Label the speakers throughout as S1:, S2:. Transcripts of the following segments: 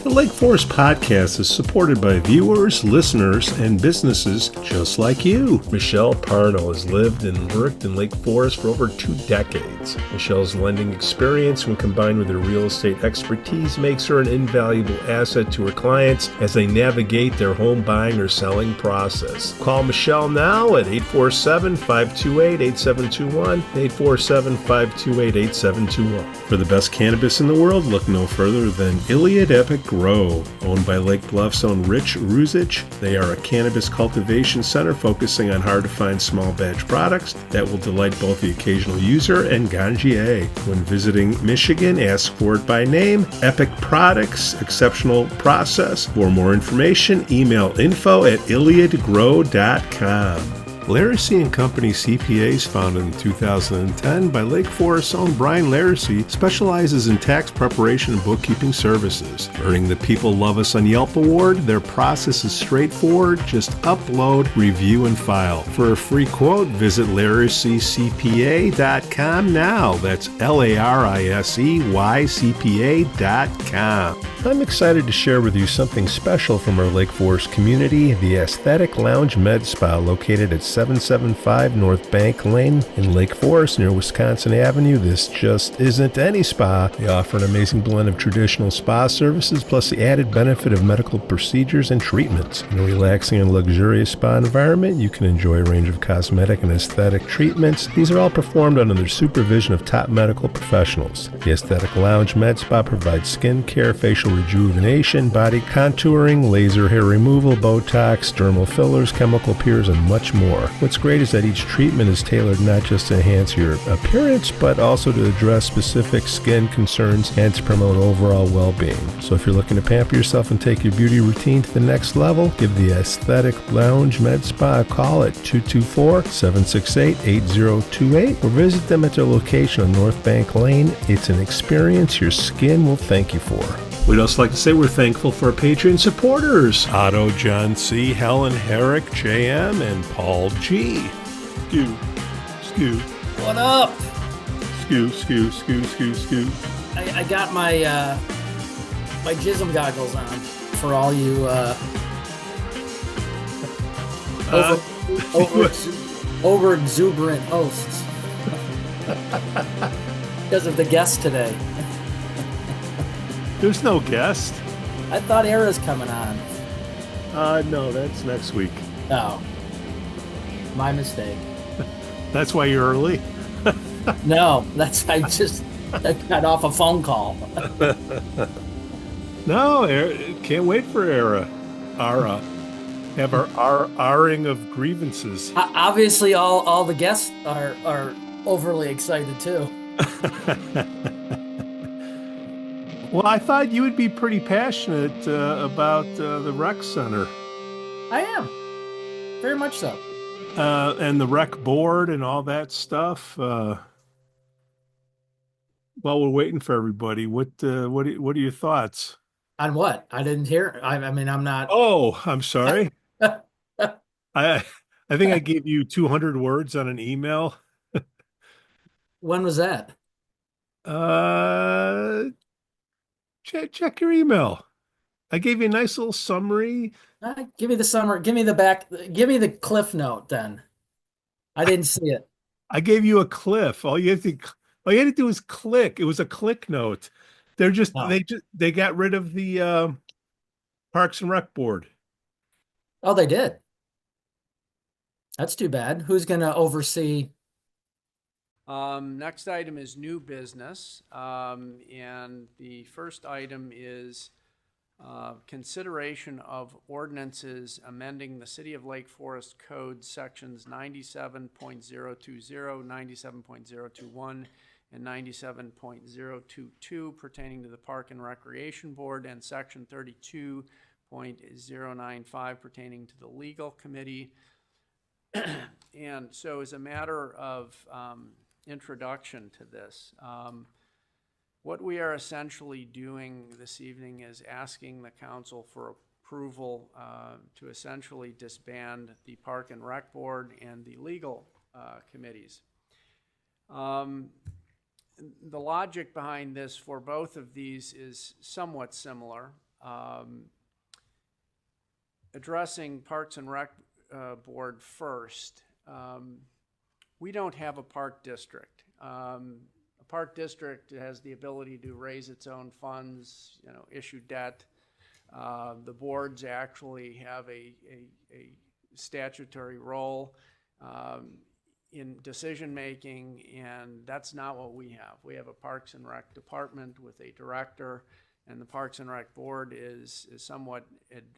S1: The Lake Forest Podcast is supported by viewers, listeners, and businesses just like you. Michelle Parno has lived and worked in Lake Forest for over 2 decades. Michelle's lending experience, when combined with her real estate expertise, makes her an invaluable asset to her clients as they navigate their home buying or selling process. Call Michelle now at 847-528-8721, 847-528-8721. For the best cannabis in the world, look no further than Iliad Epic Grow. Owned by Lake Bluff's own Rich Ruzich, they are a cannabis cultivation center focusing on hard-to-find small batch products that will delight both the occasional user and ganjier. When visiting Michigan, ask for it by name. Epic Products, exceptional process. For more information, email info@iliadgrow.com. Laracy & Company CPAs, founded in 2010 by Lake Forest's own Brian Laracy, specializes in tax preparation and bookkeeping services. Earning the People Love Us on Yelp award, their process is straightforward. Just upload, review, and file. For a free quote, visit LaracyCPA.com now. That's LARISEYCPA.com. I'm excited to share with you something special from our Lake Forest community, the Aesthetic Lounge Med Spa, located at 775 North Bank Lane in Lake Forest near Wisconsin Avenue. This just isn't any spa. They offer an amazing blend of traditional spa services plus the added benefit of medical procedures and treatments. In a relaxing and luxurious spa environment, you can enjoy a range of cosmetic and aesthetic treatments. These are all performed under the supervision of top medical professionals. The Aesthetic Lounge Med Spa provides skin care, facial rejuvenation, body contouring, laser hair removal, Botox, dermal fillers, chemical peels, and much more. What's great is that each treatment is tailored not just to enhance your appearance, but also to address specific skin concerns and to promote overall well-being. So if you're looking to pamper yourself and take your beauty routine to the next level, give the Aesthetic Lounge Med Spa a call at 224-768-8028 or visit them at their location on North Bank Lane. It's an experience your skin will thank you for. We'd also like to say we're thankful for our Patreon supporters, Otto, John C., Helen, Herrick, JM, and Paul G. Skoo.
S2: What up?
S1: Skoo.
S2: I got my my jism goggles on for all you over exuberant hosts because of the guest today.
S1: There's no guest.
S2: I thought Era's coming on.
S1: No, that's next week.
S2: Oh, my mistake.
S1: That's why you're early?
S2: No, I got off a phone call.
S1: No, can't wait for Ara. Have our R-ing of grievances.
S2: Obviously, all the guests are overly excited too.
S1: Well, I thought you would be pretty passionate about the rec center.
S2: I am. Very much so.
S1: And the rec board and all that stuff. While we're waiting for everybody, what are your thoughts?
S2: On what? I didn't hear. I mean, I'm not.
S1: Oh, I'm sorry. I think I gave you 200 words on an email.
S2: When was that?
S1: Check your email. I gave you a nice little summary.
S2: Give me the summary. Give me the cliff note then. I didn't see it.
S1: I gave you a cliff. All you had to do is click. It was a click note. They got rid of the Parks and Rec board.
S2: Oh, they did. That's too bad. Who's going to oversee?
S3: Next item is new business, and the first item is consideration of ordinances amending the City of Lake Forest Code sections 97.020, 97.021, and 97.022 pertaining to the Park and Recreation Board, and section 32.095 pertaining to the Legal Committee. And so as a matter of introduction to this, what we are essentially doing this evening is asking the council for approval to essentially disband the Park and Rec Board and the legal committees. The logic behind this for both of these is somewhat similar. Addressing Parks and Rec Board first, we don't have a park district. A park district has the ability to raise its own funds, issue debt. The boards actually have a statutory role in decision-making, and that's not what we have. We have a Parks and Rec department with a director, and the Parks and Rec Board is somewhat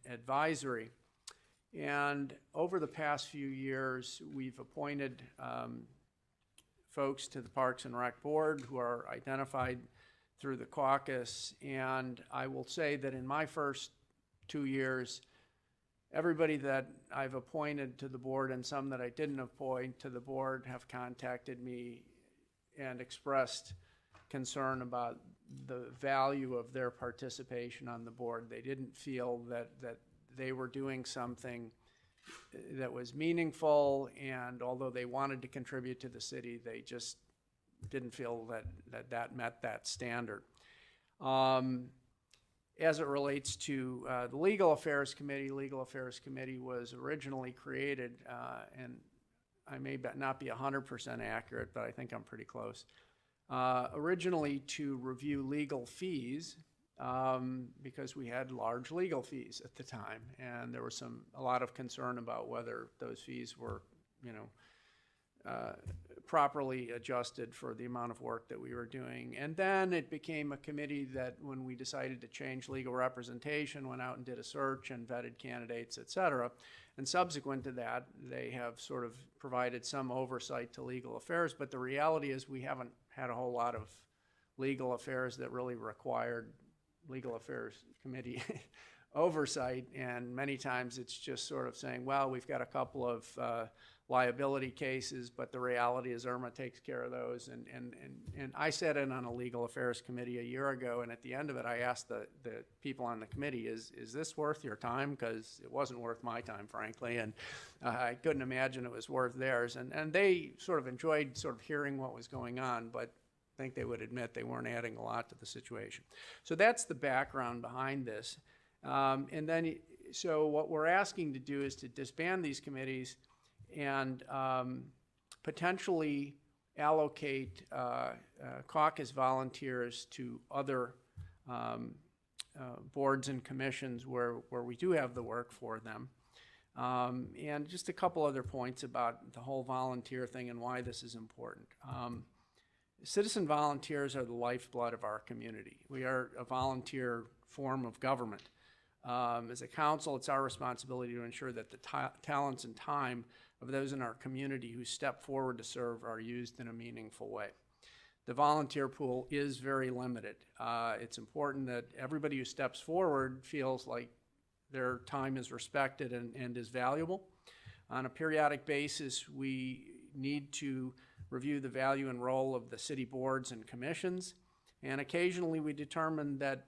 S3: advisory. And over the past few years, we've appointed folks to the Parks and Rec Board who are identified through the caucus, and I will say that in my first 2 years, everybody that I've appointed to the board and some that I didn't appoint to the board have contacted me and expressed concern about the value of their participation on the board. They didn't feel that they were doing something that was meaningful, and although they wanted to contribute to the city, they just didn't feel that met that standard. As it relates to the Legal Affairs Committee was originally created, and I may not be 100% accurate, but I think I'm pretty close, originally to review legal fees, because we had large legal fees at the time, and there was a lot of concern about whether those fees were, properly adjusted for the amount of work that we were doing. And then it became a committee that, when we decided to change legal representation, went out and did a search and vetted candidates, et cetera. And subsequent to that, they have sort of provided some oversight to legal affairs, but the reality is we haven't had a whole lot of legal affairs that really required legal affairs committee oversight, and many times it's just sort of saying, well, we've got a couple of liability cases, but the reality is Irma takes care of those. And I sat in on a legal affairs committee a year ago, and at the end of it, I asked the people on the committee, is this worth your time? Because it wasn't worth my time, frankly, and I couldn't imagine it was worth theirs. And they sort of enjoyed sort of hearing what was going on, but I think they would admit they weren't adding a lot to the situation. So that's the background behind this. And then, so what we're asking to do is to disband these committees and potentially allocate caucus volunteers to other boards and commissions where we do have the work for them. And just a couple other points about the whole volunteer thing and why this is important. Citizen volunteers are the lifeblood of our community. We are a volunteer form of government. As a council, it's our responsibility to ensure that the talents and time of those in our community who step forward to serve are used in a meaningful way. The volunteer pool is very limited. It's important that everybody who steps forward feels like their time is respected and is valuable. On a periodic basis, we need to review the value and role of the city boards and commissions, and occasionally we determine that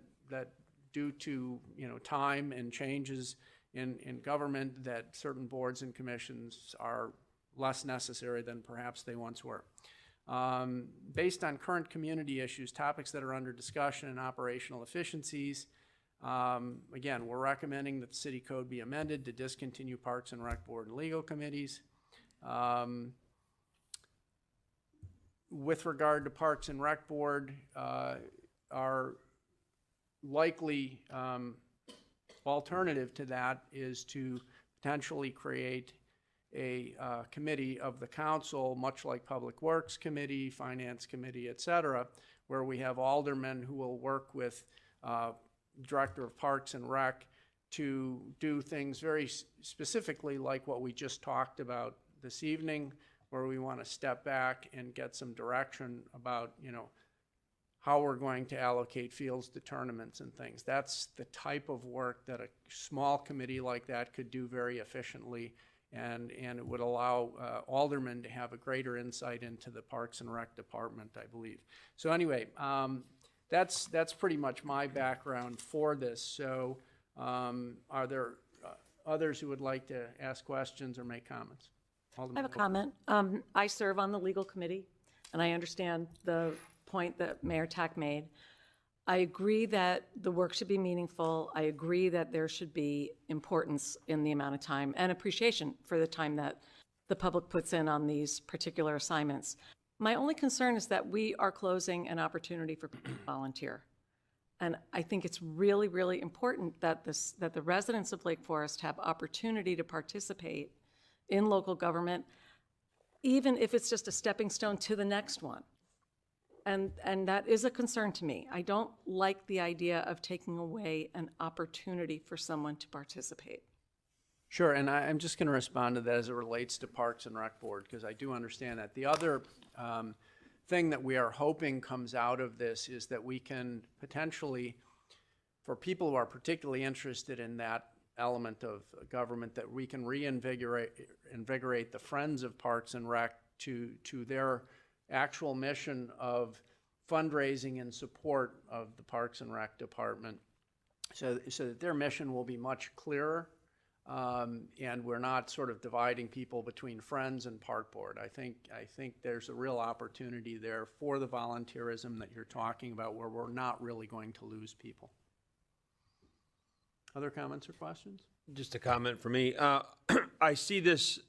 S3: due to time and changes in government, that certain boards and commissions are less necessary than perhaps they once were. Based on current community issues, topics that are under discussion, and operational efficiencies, again, we're recommending that the city code be amended to discontinue Parks and Rec Board and legal committees. With regard to Parks and Rec Board, our likely alternative to that is to potentially create a committee of the council, much like Public Works Committee, Finance Committee, et cetera, where we have aldermen who will work with Director of Parks and Rec to do things very specifically like what we just talked about this evening, where we want to step back and get some direction about, how we're going to allocate fields to tournaments and things. That's the type of work that a small committee like that could do very efficiently, and it would allow aldermen to have a greater insight into the Parks and Rec department, I believe. So anyway, that's pretty much my background for this. So are there others who would like to ask questions or make comments? Alderman,
S4: I have a comment. I serve on the legal committee, and I understand the point that Mayor Tack made. I agree that the work should be meaningful. I agree that there should be importance in the amount of time and appreciation for the time that the public puts in on these particular assignments. My only concern is that we are closing an opportunity for people to volunteer. And I think it's really, really important that that the residents of Lake Forest have opportunity to participate in local government, even if it's just a stepping stone to the next one. And that is a concern to me. I don't like the idea of taking away an opportunity for someone to participate.
S3: Sure, and I'm just going to respond to that as it relates to Parks and Rec Board, because I do understand that. The other thing that we are hoping comes out of this is that we can potentially, for people who are particularly interested in that element of government, that we can reinvigorate the Friends of Parks and Rec to their actual mission of fundraising in support of the Parks and Rec Department, so that their mission will be much clearer, and we're not sort of dividing people between Friends and Park Board. I think there's a real opportunity there for the volunteerism that you're talking about, where we're not really going to lose people. Other comments or questions?
S5: Just a comment for me. I see this.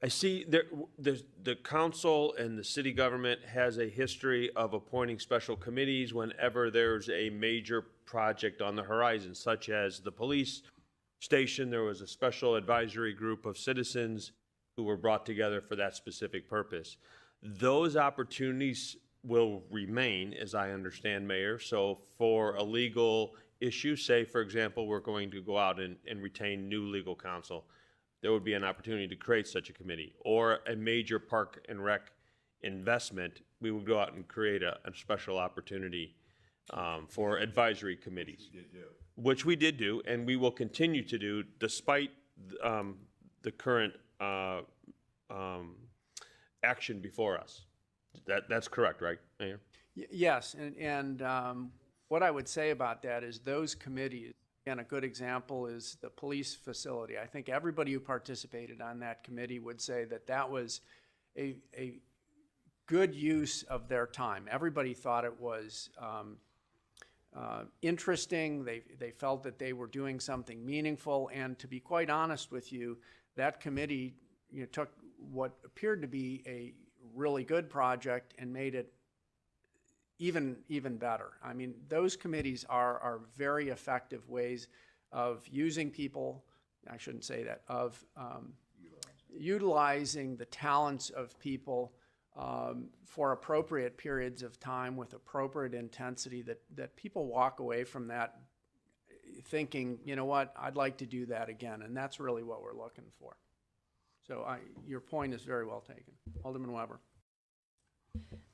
S5: I see the council and the city government has a history of appointing special committees whenever there's a major project on the horizon, such as the police station. There was a special advisory group of citizens who were brought together for that specific purpose. Those opportunities will remain, as I understand, Mayor. So for a legal issue, say, for example, we're going to go out and retain new legal counsel, there would be an opportunity to create such a committee. Or a major park and rec investment, we would go out and create a special opportunity for advisory committees. Which we did do, and we will continue to do despite the current action before us. That's correct, right, Mayor?
S3: Yes, and what I would say about that is those committees, and a good example is the police facility. I think everybody who participated on that committee would say that that was a good use of their time. Everybody thought it was interesting. They felt that they were doing something meaningful, and to be quite honest with you, that committee took what appeared to be a really good project and made it even better. I mean, those committees are very effective ways of using people, I shouldn't say that, of utilizing the talents of people for appropriate periods of time with appropriate intensity, that people walk away from that thinking, you know what, I'd like to do that again. And that's really what we're looking for. So your point is very well taken. Alderman Weber.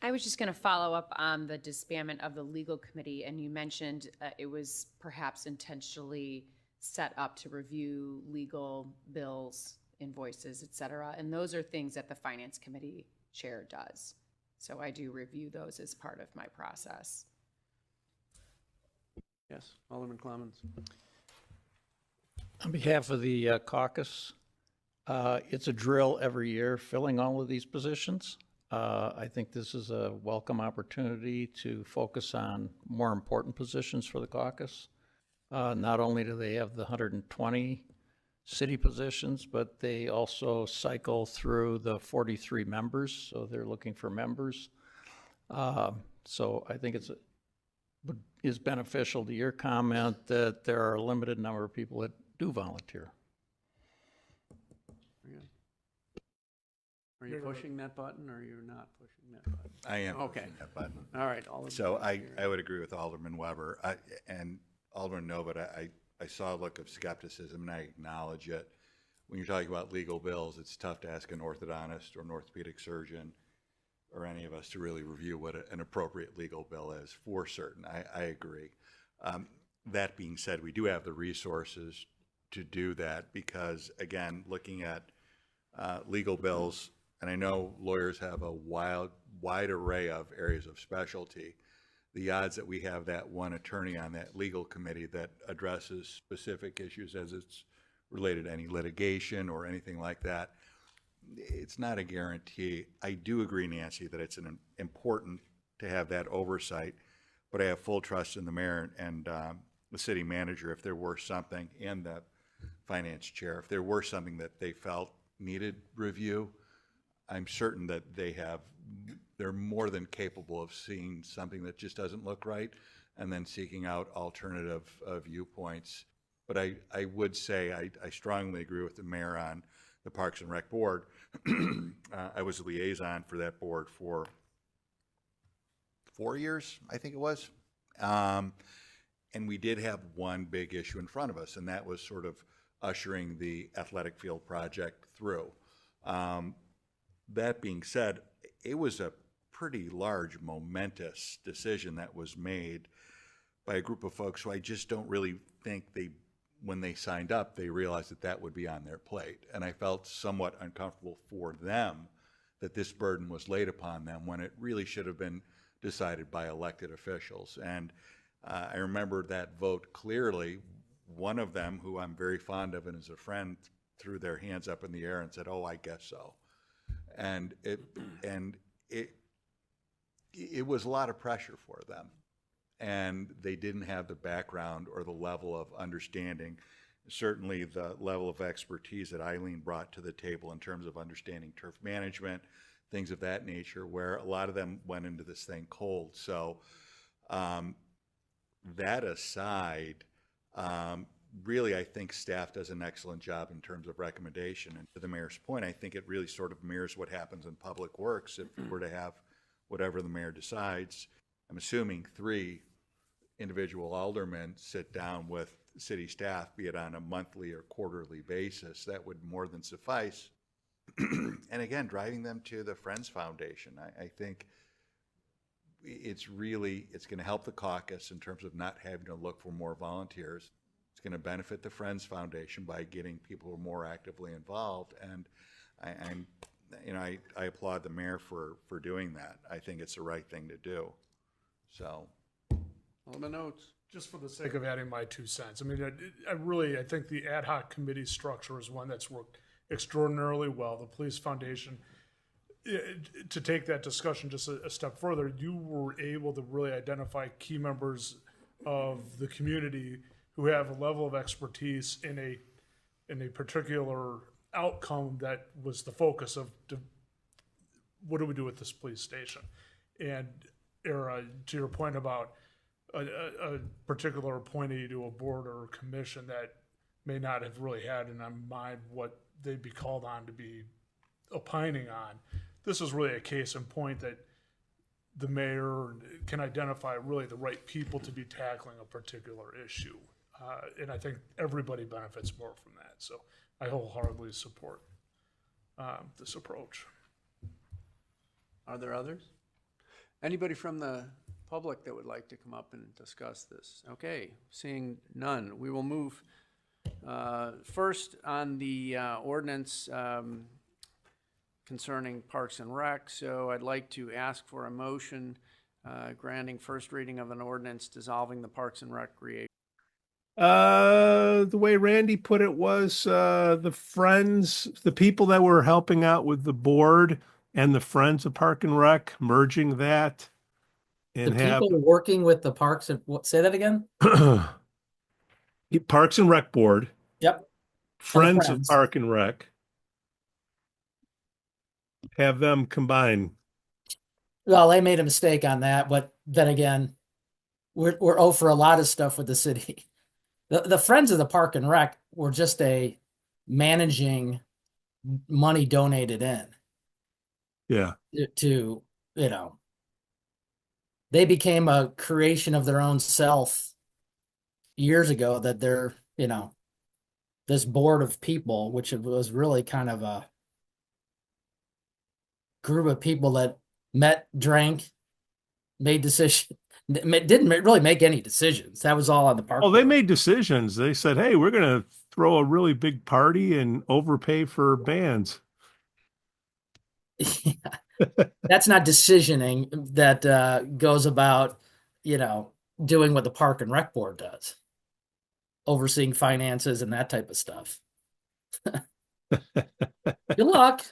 S6: I was just going to follow up on the disbandment of the legal committee, and you mentioned it was perhaps intentionally set up to review legal bills, invoices, et cetera. And those are things that the finance committee chair does. So I do review those as part of my process.
S3: Yes, Alderman Clemens.
S7: On behalf of the caucus, it's a drill every year filling all of these positions. I think this is a welcome opportunity to focus on more important positions for the caucus. Not only do they have the 120 city positions, but they also cycle through the 43 members, so they're looking for members. So I think is beneficial to your comment that there are a limited number of people that do volunteer.
S3: Are you pushing that button, or you're not pushing that button?
S8: I am
S3: Okay.
S8: pushing that button.
S3: All right. Alderman.
S8: So I would agree with Alderman Weber. And Alderman Novot, I saw a look of skepticism, and I acknowledge it. When you're talking about legal bills, it's tough to ask an orthodontist or an orthopedic surgeon or any of us to really review what an appropriate legal bill is, for certain. I agree. That being said, we do have the resources to do that because, again, looking at legal bills, and I know lawyers have a wide array of areas of specialty. The odds that we have that one attorney on that legal committee that addresses specific issues as it's related to any litigation or anything like that, it's not a guarantee. I do agree, Nancy, that it's important to have that oversight, but I have full trust in the mayor and the city manager. If there were something, and the finance chair, if there were something that they felt needed review, I'm certain that they're more than capable of seeing something that just doesn't look right and then seeking out alternative viewpoints. But I would say I strongly agree with the mayor on the Parks and Rec Board. I was a liaison for that board for 4 years, I think it was. And we did have one big issue in front of us, and that was sort of ushering the athletic field project through. That being said, it was a pretty large, momentous decision that was made by a group of folks who I just don't really think when they signed up, they realized that that would be on their plate. And I felt somewhat uncomfortable for them that this burden was laid upon them when it really should have been decided by elected officials. And I remember that vote clearly. One of them, who I'm very fond of and is a friend, threw their hands up in the air and said, "Oh, I guess so." And it was a lot of pressure for them. And they didn't have the background or the level of understanding, certainly the level of expertise that Eileen brought to the table in terms of understanding turf management, things of that nature, where a lot of them went into this thing cold. So that aside, really, I think staff does an excellent job in terms of recommendation. And to the mayor's point, I think it really sort of mirrors what happens in public works if we were to have whatever the mayor decides. I'm assuming 3 individual aldermen sit down with city staff, be it on a monthly or quarterly basis. That would more than suffice. And again, driving them to the Friends Foundation. I think it's going to help the caucus in terms of not having to look for more volunteers. It's going to benefit the Friends Foundation by getting people more actively involved. And I applaud the mayor for doing that. I think it's the right thing to do. So,
S3: Alderman Oates.
S9: Just for the sake of adding my 2 cents, I mean, I think the ad hoc committee structure is one that's worked extraordinarily well. The Police Foundation, to take that discussion just a step further, you were able to really identify key members of the community who have a level of expertise in a particular outcome that was the focus of what do we do with this police station. And to your point about a particular appointee to a board or a commission that may not have really had in mind what they'd be called on to be opining on, this is really a case in point that the mayor can identify really the right people to be tackling a particular issue. And I think everybody benefits more from that. So I wholeheartedly support this approach.
S3: Are there others? Anybody from the public that would like to come up and discuss this? Okay, seeing none, we will move first on the ordinance concerning Parks and Rec. So I'd like to ask for a motion granting first reading of an ordinance dissolving the Parks and Recreation.
S1: The way Randy put it was the people that were helping out with the board and the Friends of Park and Rec, merging that and
S2: The people working with the parks and say that again?
S1: Parks and Rec Board,
S2: Yep.
S1: Friends of
S2: Friends.
S1: Park and Rec, have them combine.
S2: Well, they made a mistake on that, but then again, we're over a lot of stuff with the city. The Friends of the Park and Rec were just a managing money donated in
S1: Yeah.
S2: to, they became a creation of their own self years ago, that they're, this board of people, which was really kind of a group of people that met, drank, made decisions, didn't really make any decisions. That was all on the park.
S1: Oh, they
S2: board.
S1: made decisions. They said, hey, we're going to throw a really big party and overpay for bands.
S2: That's not decisioning that goes about, doing what the Park and Rec Board does, overseeing finances and that type of stuff. Good luck.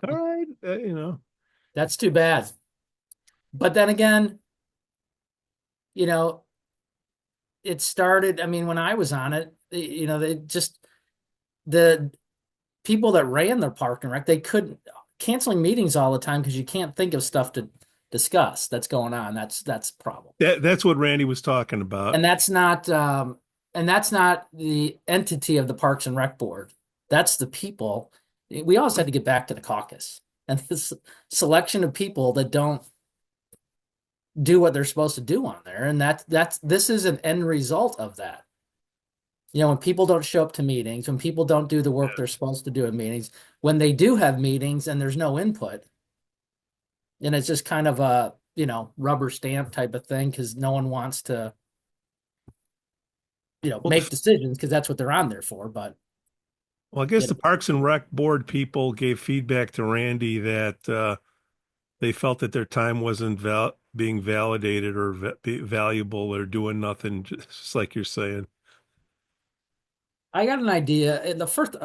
S1: All right.
S2: That's too bad. But then again, you know, it started, I mean, when I was on it, you know, the people that ran the park and rec, they couldn't canceling meetings all the time because you can't think of stuff to discuss that's going on. That's the problem.
S1: That's what Randy was talking about.
S2: And that's not the entity of the Parks and Rec Board. That's the people. We always had to get back to the caucus and this selection of people that don't do what they're supposed to do on there. And this is an end result of that. You know, when people don't show up to meetings, when people don't do the work they're supposed to do in meetings, when they do have meetings and there's no input, and it's just kind of a, you know, rubber stamp type of thing because no one wants to, you know, make decisions because that's what they're on there for. But
S1: well, I guess the Parks and Rec Board people gave feedback to Randy that they felt that their time wasn't being validated or valuable or doing nothing, just like you're saying.
S2: I got an idea. In the first,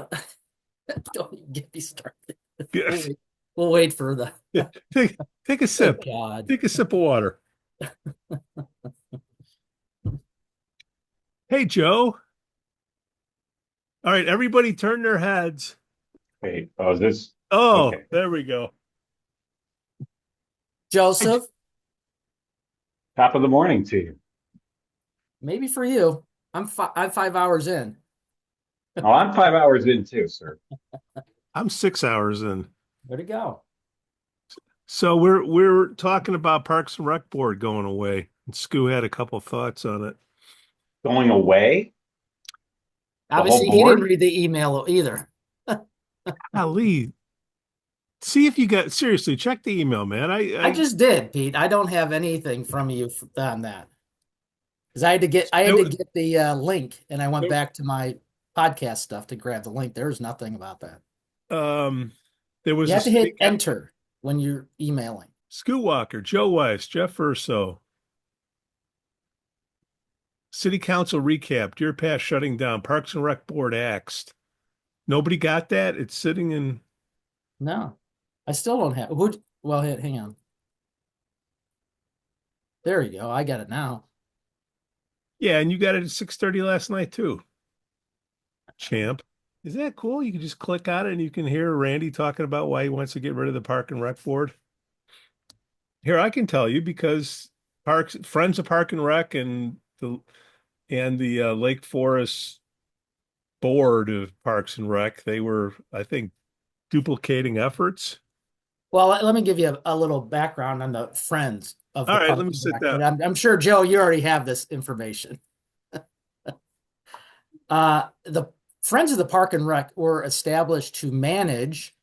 S2: don't even get me started.
S1: Yes.
S2: We'll wait for the.
S1: Yeah. Take a sip.
S2: Oh, God.
S1: Take a sip of water. Hey, Joe. All right, everybody turn their heads.
S10: Wait, oh, is this?
S1: Oh,
S10: Okay.
S1: there we go.
S2: Joseph,
S10: Top of the morning to you.
S2: maybe for you. I'm 5 hours in.
S10: Oh, I'm 5 hours in too, sir.
S1: I'm 6 hours in.
S2: Where'd it go?
S1: So we're talking about Parks and Rec Board going away. And Skoo had a couple thoughts on it.
S10: Going away?
S2: Obviously,
S10: whole
S2: he didn't
S10: board?
S2: read the email either.
S1: Ali, see if you got seriously check the email, man.
S2: I just did, Pete. I don't have anything from you on that because I had to get the link, and I went back to my podcast stuff to grab the link. There's nothing about that.
S1: There was
S2: You have to hit enter when you're emailing.
S1: Skoo Walker, Joe Weiss, Jeff Urso. City Council recap, Deerpath shutting down, Parks and Rec Board axed. Nobody got that? It's sitting in.
S2: No, I still don't have. Well, hang on. There you go. I got it now.
S1: Yeah, and you got it at 6:30 last night too. Champ. Isn't that cool? You can just click on it and you can hear Randy talking about why he wants to get rid of the Park and Rec Board. Here, I can tell you because Friends of Park and Rec and the Lake Forest Board of Parks and Rec, they were, I think, duplicating efforts.
S2: Well, let me give you a little background on the Friends of the
S1: All right,
S2: Parks
S1: let me
S2: and
S1: sit
S2: Rec,
S1: down.
S2: but I'm sure, Joe, you already have this information. The Friends of the Park and Rec were established to manage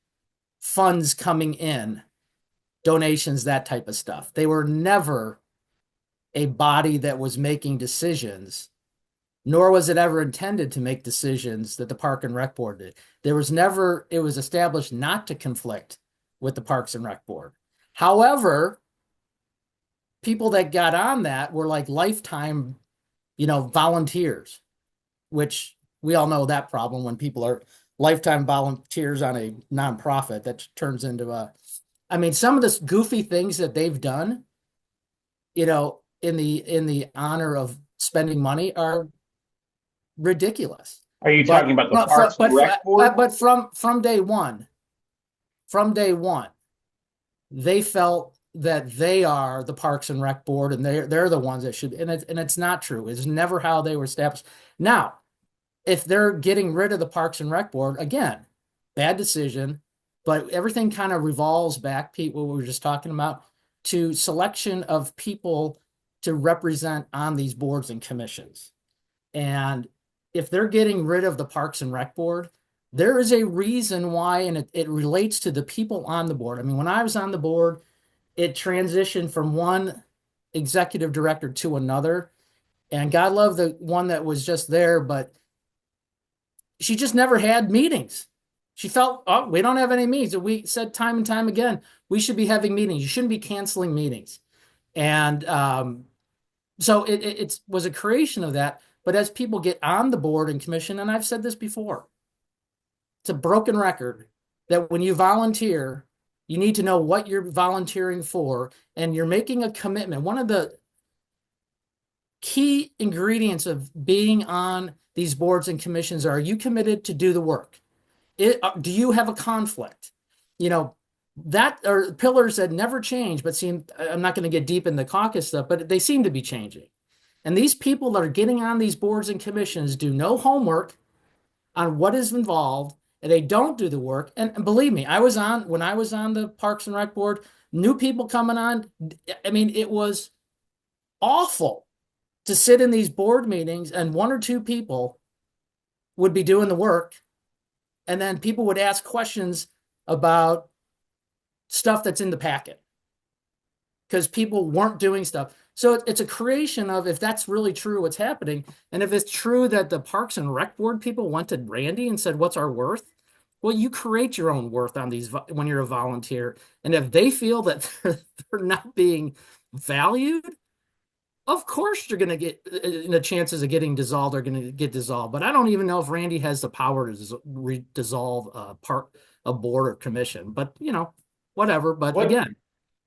S2: funds coming in, donations, that type of stuff. They were never a body that was making decisions, nor was it ever intended to make decisions that the Park and Rec Board did. It was established not to conflict with the Parks and Rec Board. However, people that got on that were like lifetime, volunteers, which we all know that problem when people are lifetime volunteers on a nonprofit that turns into some of the goofy things that they've done, in the honor of spending money are ridiculous.
S10: Are you talking about the Parks and Rec Board?
S2: But from day one, they felt that they are the Parks and Rec Board, and they're the ones that should. And it's not true. It's never how they were established. Now, if they're getting rid of the Parks and Rec Board, again, bad decision. But everything kind of revolves back, Pete, what we were just talking about, to selection of people to represent on these boards and commissions. And if they're getting rid of the Parks and Rec Board, there is a reason why, and it relates to the people on the board. I mean, when I was on the board, it transitioned from one executive director to another. And God love the one that was just there, but she just never had meetings. She felt, we don't have any meetings. We said time and time again, we should be having meetings. You shouldn't be canceling meetings. And so it was a creation of that. But as people get on the board and commission, and I've said this before, it's a broken record that when you volunteer, you need to know what you're volunteering for, and you're making a commitment. One of the key ingredients of being on these boards and commissions are you committed to do the work? Do you have a conflict? You know, that are pillars that never change, but seem, I'm not going to get deep in the caucus stuff, but they seem to be changing. And these people that are getting on these boards and commissions do no homework on what is involved, and they don't do the work. And believe me, when I was on the Parks and Rec board, new people coming on. I mean, it was awful to sit in these board meetings and one or two people would be doing the work. And then people would ask questions about stuff that's in the packet because people weren't doing stuff. So it's a creation of, if that's really true, what's happening. And if it's true that the Parks and Rec board people went to Randy and said, what's our worth? Well, you create your own worth on these when you're a volunteer. And if they feel that they're not being valued, of course you're going to get, the chances of getting dissolved are going to get dissolved. But I don't even know if Randy has the power to dissolve a board or commission. But, you know, whatever. But again,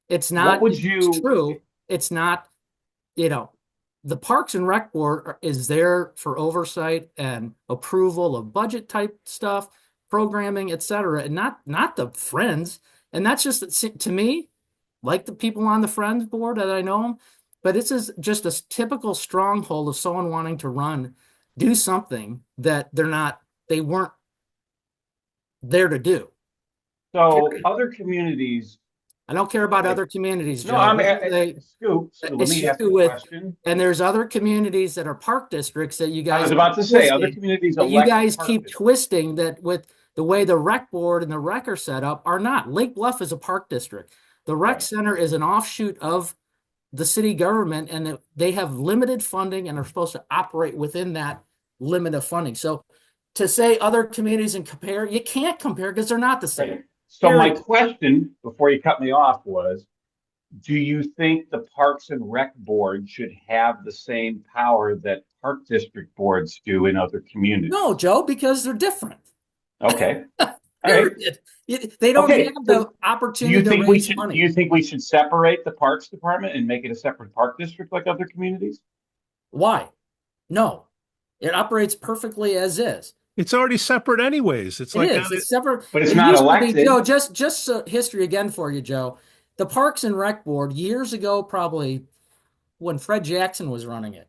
S2: it's not it's true. It's not, you know, the Parks and Rec board is there for oversight and approval of budget type stuff, programming, etc., and not the Friends. And that's just, to me, like the people on the Friends board that I know them, but this is just a typical stronghold of someone wanting to do something that they weren't there to do.
S10: So other communities.
S2: I don't care about other communities, Joe.
S10: No, Skoo, let me ask you a question.
S2: And there's other communities that are park districts that you guys.
S10: I was about to say, other communities
S2: that you guys keep twisting that with the way the rec board and the rec are set up are not. Lake Bluff is a park district. The rec center is an offshoot of the city government, and they have limited funding and are supposed to operate within that limit of funding. So to say other communities and compare, you can't compare because they're not the same.
S10: So my question before you cut me off was, do you think the Parks and Rec board should have the same power that park district boards do in other communities?
S2: No, Joe, because they're different.
S10: Okay.
S2: They don't have the opportunity to raise money.
S10: Do you think we should separate the Parks Department and make it a separate park district like other communities?
S2: Why? No, it operates perfectly as is.
S1: It's already separate anyways. It's
S2: separate,
S10: but it's not elected.
S2: Joe, just history again for you, Joe. The Parks and Rec board years ago, probably when Fred Jackson was running it,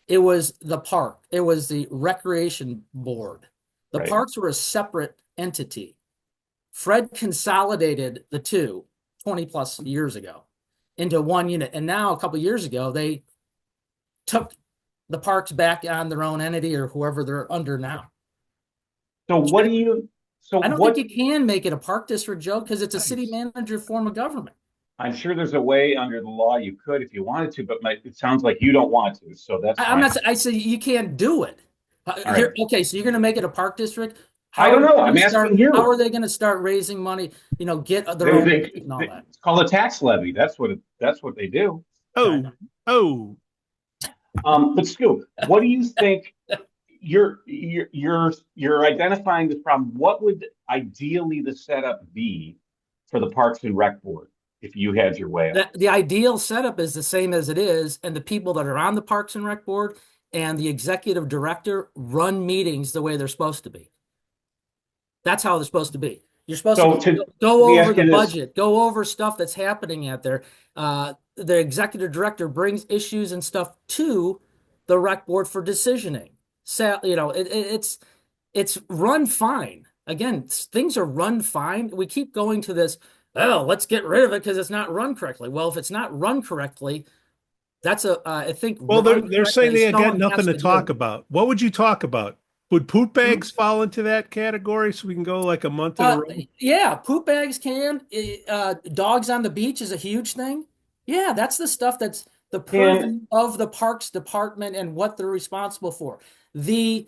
S2: it was the park. It was the recreation board. The parks were a separate entity. Fred consolidated the two 20 plus years ago into one unit. And now a couple of years ago, they took the parks back on their own entity or whoever they're under now.
S10: So what do you,
S2: I don't think you can make it a park district, Joe, because it's a city manager form of government.
S10: I'm sure there's a way under the law you could if you wanted to, but it sounds like you don't want to. So that's
S2: I'm not, I say you can't do it. Okay, so you're going to make it a park district?
S10: I don't know. I'm asking you.
S2: How are they going to start raising money? You know, get their own and all that.
S10: It's called a tax levy. That's what they do.
S1: But
S10: Skoo, what do you think? You're identifying this problem. What would ideally the setup be for the Parks and Rec board if you had your way?
S2: The ideal setup is the same as it is, and the people that are on the Parks and Rec board and the executive director run meetings the way they're supposed to be. That's how they're supposed to be. You're supposed to go over the budget, go over stuff that's happening out there. The executive director brings issues and stuff to the rec board for decisioning. So, you know, it's run fine. Again, things are run fine. We keep going to this, let's get rid of it because it's not run correctly. Well, if it's not run correctly, that's I think.
S1: Well, they're saying they got nothing to talk about. What would you talk about? Would poop bags fall into that category so we can go like a month in a row?
S2: Yeah, poop bags can. Dogs on the beach is a huge thing. Yeah, that's the stuff that's the purview of the Parks Department and what they're responsible for. The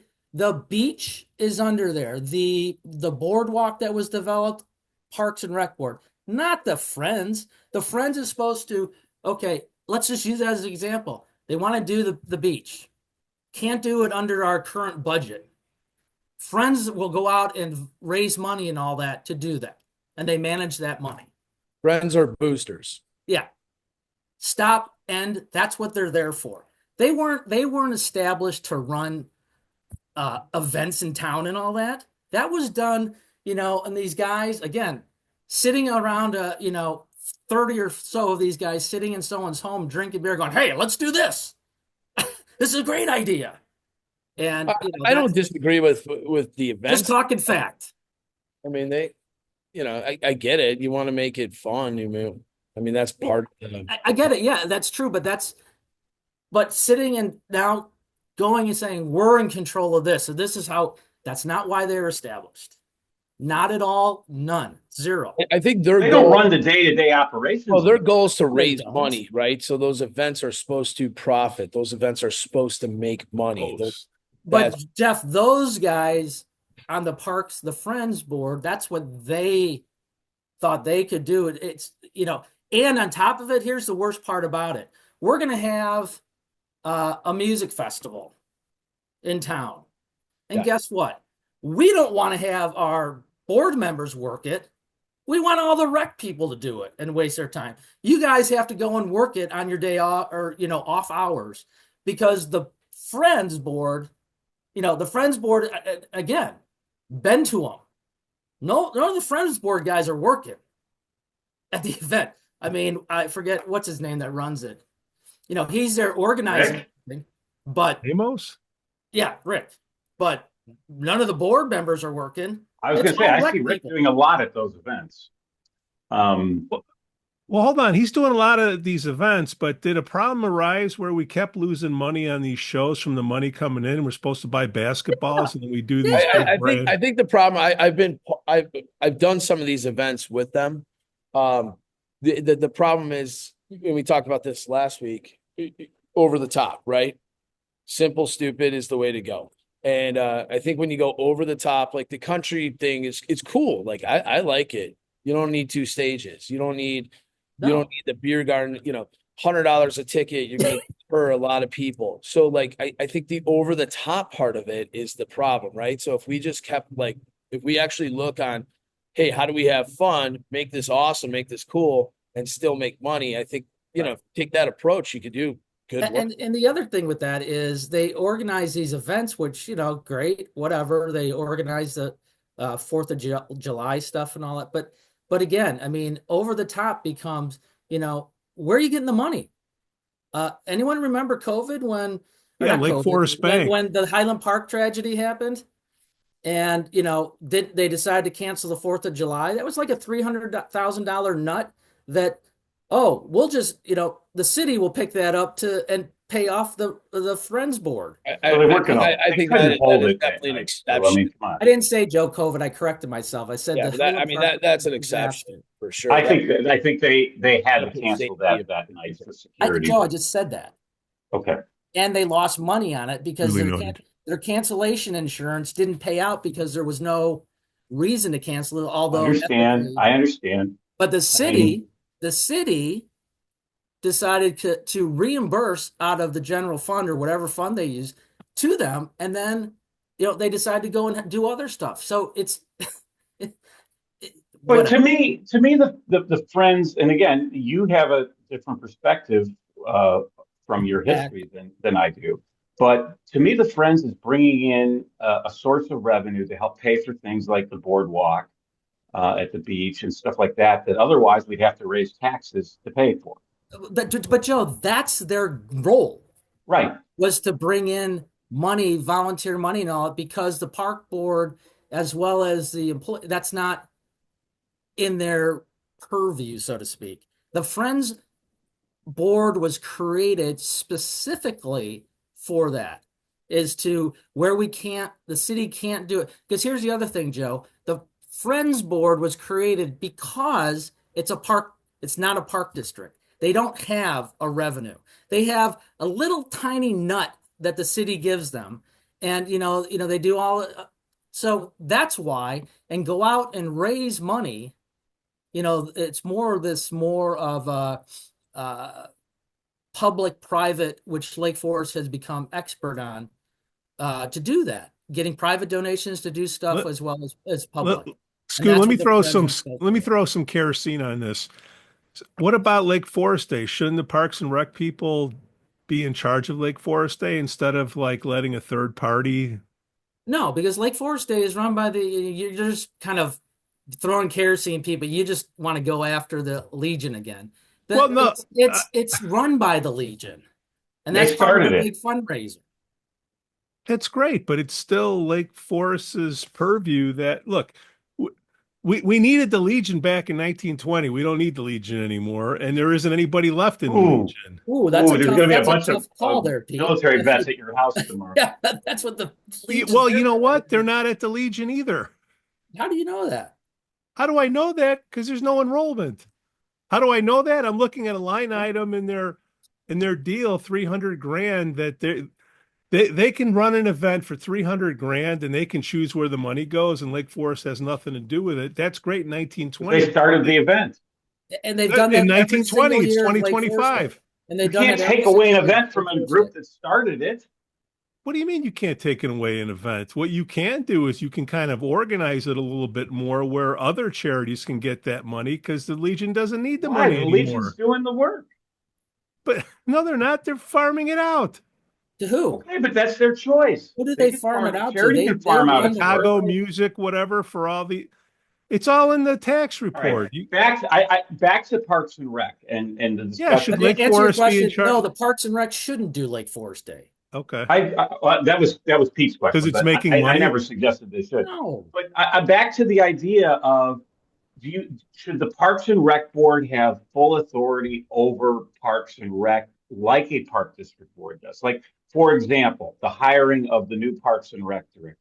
S2: beach is under there. The boardwalk that was developed, Parks and Rec Board, not the Friends. The Friends is supposed to, okay, let's just use that as an example. They want to do the beach. Can't do it under our current budget. Friends will go out and raise money and all that to do that. And they manage that money.
S11: Friends are boosters.
S2: Yeah. Stop, end. That's what they're there for. They weren't established to run events in town and all that. That was done, and these guys, again, sitting around, 30 or so of these guys sitting in someone's home drinking beer going, hey, let's do this. This is a great idea. And
S11: I don't disagree with the events.
S2: Just talking fact.
S11: I mean, I get it. You want to make it fun. I mean, that's part of the.
S2: I get it. Yeah, that's true. But sitting and now going and saying we're in control of this. So this is how. That's not why they're established. Not at all. None. Zero.
S11: I think
S10: They don't run the day-to-day operations.
S11: Well, their goal is to
S2: They
S11: raise
S2: don't.
S11: money, right? So those events are supposed to profit. Those events are supposed to make money.
S2: But Jeff, those guys on the Parks, the Friends board, that's what they thought they could do. It's, and on top of it, here's the worst part about it. We're going to have a music festival in town. And guess what? We don't want to have our board members work it. We want all the rec people to do it and waste their time. You guys have to go and work it on your day off or, off hours, because the Friends board, the Friends board, again, been to them. No, none of the Friends board guys are working at the event. I mean, I forget what's his name that runs it. He's there organizing, but
S1: Amos?
S2: yeah, Rick. But none of the board members are working.
S10: I was going to say, I see Rick doing a lot at those events.
S1: Well, hold on. He's doing a lot of these events, but did a problem arise where we kept losing money on these shows from the money coming in? We're supposed to buy basketballs and then we do these.
S11: I think the problem. I've done some of these events with them. The problem is, and we talked about this last week. Over the top, right? Simple, stupid is the way to go. And I think when you go over the top, like the country thing it's cool. Like I like it. You don't need 2 stages. You don't need the beer garden, $100 a ticket. You're going to spur a lot of people. So like, I think the over the top part of it is the problem, right? So if we just kept if we actually look on, hey, how do we have fun, make this awesome, make this cool, and still make money? I think, take that approach, you could do good work.
S2: And the other thing with that is they organize these events, which, great, whatever. They organize the 4th of July stuff and all that. But again, I mean, over the top becomes, where are you getting the money? Anyone remember COVID when?
S1: Lake Forest Bank.
S2: When the Highland Park tragedy happened, and they decided to cancel the 4th of July. That was like a $300,000 nut. That we'll just the city will pick that up and pay off the Friends board.
S11: I think that is definitely an exception.
S2: I didn't say Joe COVID. I corrected myself. I said
S11: that's an exception for sure.
S10: I think they had to cancel that night for security.
S2: Joe, I just said that.
S10: Okay.
S2: And they lost money on it because
S1: Really
S2: their cancellation insurance didn't pay out because there was no reason to cancel it. Although
S10: I understand.
S2: But the city decided to reimburse out of the general fund or whatever fund they use to them, and then they decided to go and do other stuff. So it's
S10: but to me the Friends, and again, you have a different perspective from your history than I do, but to me the Friends is bringing in a source of revenue to help pay for things like the boardwalk at the beach and stuff like that otherwise we'd have to raise taxes to pay for.
S2: But Joe, that's their role,
S10: right? Was
S2: to bring in money, volunteer money, and all that, because the park board, as well as the employee, that's not in their purview, so to speak. The Friends board was created specifically for that, is to where the city can't do it. Because here's the other thing, Joe, the Friends board was created because it's not a park district. They don't have a revenue. They have a little tiny nut that the city gives them. And, they do all. So that's why, and go out and raise money. It's more of a public-private, which Lake Forest has become expert on, to do that. Getting private donations to do stuff as well as public.
S1: Skoo, let me throw some kerosene on this. What about Lake Forest Day? Shouldn't the Parks and Rec people be in charge of Lake Forest Day instead of like letting a third party?
S2: No, because Lake Forest Day is run by you're just kind of throwing kerosene people. You just want to go after the Legion again.
S1: Well, no,
S2: It's run by the Legion, and
S10: They
S2: that's part of
S10: started
S2: a
S10: it.
S2: big fundraiser.
S1: that's great, but it's still Lake Forest's purview that, look, we needed the Legion back in 1920. We don't need the Legion anymore, and there isn't anybody left in the
S10: Ooh.
S1: Legion.
S2: Ooh, that's
S10: There's going to be a
S2: that's
S10: bunch
S2: tough
S10: of
S2: call there, Pete.
S10: military vets at your house tomorrow.
S2: Yeah, that's what the Legion's
S1: Well,
S2: there
S1: you know
S2: for.
S1: what? They're not at the Legion either.
S2: How do you know that?
S1: How do I know that? Because there's no enrollment. How do I know that? I'm looking at a line item in their deal, 300 grand, that they can run an event for 300 grand and they can choose where the money goes, and Lake Forest has nothing to do with it. That's great in 1920.
S10: They started the event.
S2: And they've done that
S1: in
S2: every
S1: 1920.
S2: single
S1: It's
S2: year of Lake Forest Day.
S1: 2025.
S2: And they've
S10: You
S2: done
S10: can't
S2: it every
S10: take away an
S2: single year
S10: event
S2: of
S10: from
S2: Lake
S10: a
S2: Forest
S10: group
S2: Day.
S10: that started it.
S1: What do you mean you can't take it away an event? What you can do is you can kind of organize it a little bit more where other charities can get that money, because the Legion doesn't need the
S10: Why?
S1: money
S10: The
S1: anymore.
S10: Legion's doing the work.
S1: But no, they're not. They're farming it out.
S2: To who?
S10: Okay, but that's their choice.
S2: Who do they
S10: can
S2: farm it out to?
S10: Charity can farm out its work.
S1: Chicago music, whatever, for all the, it's all in the tax
S10: All
S1: report.
S10: right. Back to Parks and Rec and the discussion.
S1: Yeah, should
S2: But
S1: Lake
S2: to answer your
S1: Forest be in
S2: question,
S1: charge?
S2: no, the Parks and Rec shouldn't do Lake Forest Day.
S1: Okay.
S10: That was Pete's question.
S1: Because it's
S10: but
S1: making
S10: I
S1: money?
S10: never suggested they should.
S2: No.
S10: But back to the idea of, should the Parks and Rec Board have full authority over Parks and Rec like a Park District Board does? Like, for example, the hiring of the new Parks and Rec director.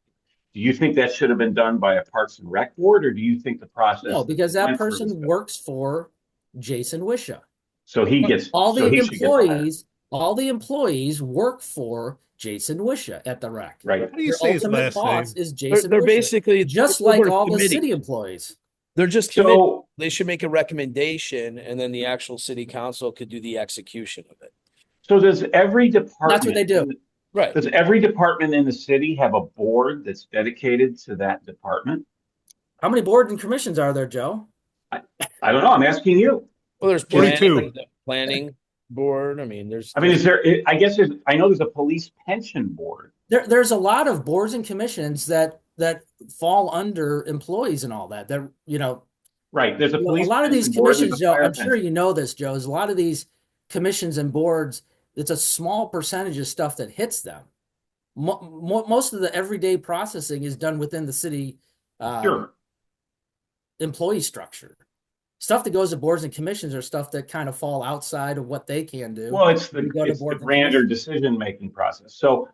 S10: Do you think that should have been done by a Parks and Rec Board, or do you think the process?
S2: No, because that
S10: went through
S2: person
S10: was good?
S2: works for Jason Wisha.
S10: So he gets
S2: All
S10: so
S2: the
S10: he should get hired.
S2: employees work for Jason Wisha at the rec.
S10: Right.
S1: How do you
S2: Their
S1: say his
S2: ultimate
S1: last
S2: boss
S1: name?
S2: is Jason
S11: They're
S2: Wisha.
S11: basically
S2: just
S11: they're
S2: like
S11: a
S2: all the
S11: committee.
S2: city employees.
S11: They're just committee.
S10: So
S11: They should make a recommendation, and then the actual city council could do the execution of it.
S10: So does every department?
S2: That's what they do.
S11: Right.
S10: Does every department in the city have a board that's dedicated to that department?
S2: How many boards and commissions are there, Joe?
S10: I don't know. I'm asking you.
S11: Well, there's
S1: 42.
S11: planning board. I mean, there's.
S10: I mean, is there? I guess I know there's a police pension board.
S2: There's a lot of boards and commissions that fall under employees and all that. That
S10: Right. There's a police.
S2: a lot of these
S10: pension board, there's
S2: commissions,
S10: a
S2: Joe.
S10: fire
S2: I'm sure
S10: pension.
S2: you know this, Joe. Is a lot of these commissions and boards. It's a small percentage of stuff that hits them. Most of the everyday processing is done within the city
S10: Sure.
S2: employee structure. Stuff that goes to boards and commissions are stuff that kind of fall outside of what they can do.
S10: Well, it's
S2: You go to
S10: the
S2: board and
S10: grander decision-making process. So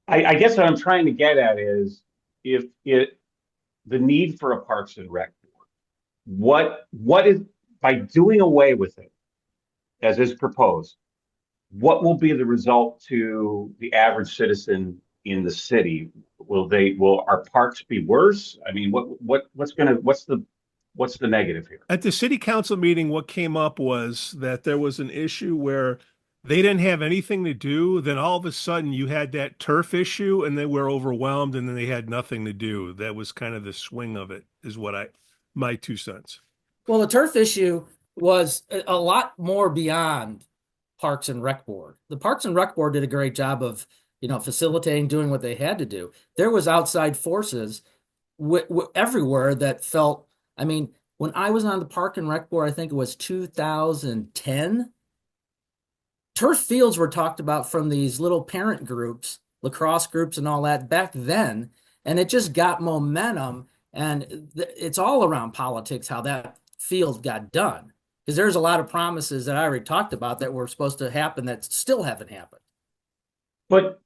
S10: I guess what I'm trying to get at is the need for a Parks and Rec board, what is, by doing away with it, as is proposed, what will be the result to the average citizen in the city? Will our parks be worse? I mean, what's the negative here?
S1: At the city council meeting, what came up was that there was an issue where they didn't have anything to do. Then all of a sudden you had that turf issue and they were overwhelmed and then they had nothing to do. That was kind of the swing of it, is what my 2 cents.
S2: Well, the turf issue was a lot more beyond Parks and Rec Board. The Parks and Rec Board did a great job of, facilitating, doing what they had to do. There was outside forces everywhere that felt, I mean, when I was on the Park and Rec Board, I think it was 2010, turf fields were talked about from these little parent groups, lacrosse groups and all that back then, and it just got momentum, and it's all around politics how that field got done. Because there's a lot of promises that I already talked about that were supposed to happen that still haven't happened.
S10: But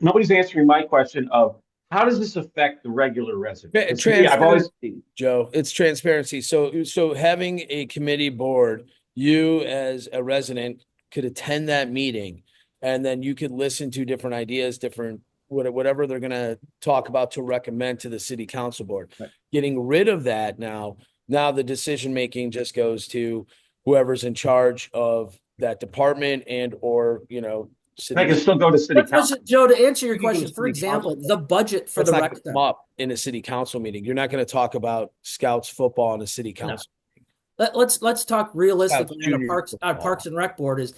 S10: nobody's answering my question of how does this affect the regular resident? To me, I've always
S11: Joe, it's transparency. So having a committee board, you as a resident could attend that meeting, and then you could listen to different ideas, different whatever they're going to talk about to recommend to the city council board.
S10: Right.
S11: Getting rid of that now the decision making just goes to whoever's in charge of that department and or city.
S10: I can still go to city
S2: But
S10: council.
S2: Joe, to answer your
S11: You can go to
S2: question, for
S11: city
S2: example,
S11: council.
S2: the budget for
S11: That's
S2: the
S11: not
S2: rec
S11: gonna
S2: center.
S11: come up in a city council meeting. You're not going to talk about Scouts football in a city council.
S2: Let's talk realistically.
S11: Junior
S2: Our
S11: football.
S2: Parks and Rec Board is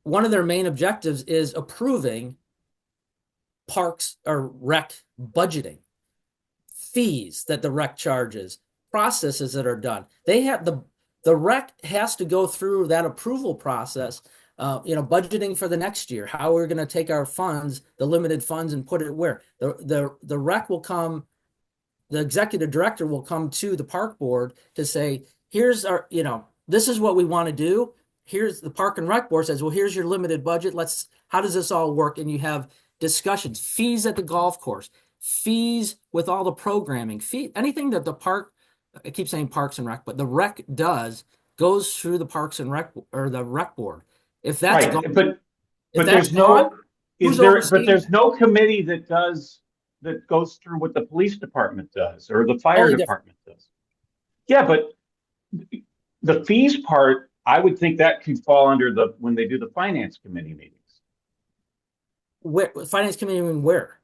S2: one of their main objectives is approving parks or rec budgeting, fees that the rec charges, processes that are done. They have the rec has to go through that approval process, budgeting for the next year, how we're going to take our funds, the limited funds, and put it where. The rec will come, the executive director will come to the park board to say, here's our, this is what we want to do. Here's the park and rec board says, well, here's your limited budget. How does this all work? And you have discussions, fees at the golf course, fees with all the programming, anything that the park, I keep saying parks and rec, but the rec goes through the parks and rec or the rec board. If that's
S10: Right,
S2: gone,
S10: but
S2: if
S10: there's
S2: that's gone,
S10: no,
S2: who's
S10: but
S2: overseeing
S10: there's
S2: it?
S10: no committee that goes through what the police department does or the fire
S2: Totally different.
S10: department does. Yeah, but the fees part, I would think that could fall under when they do the finance committee meetings.
S2: Where, finance committee, where?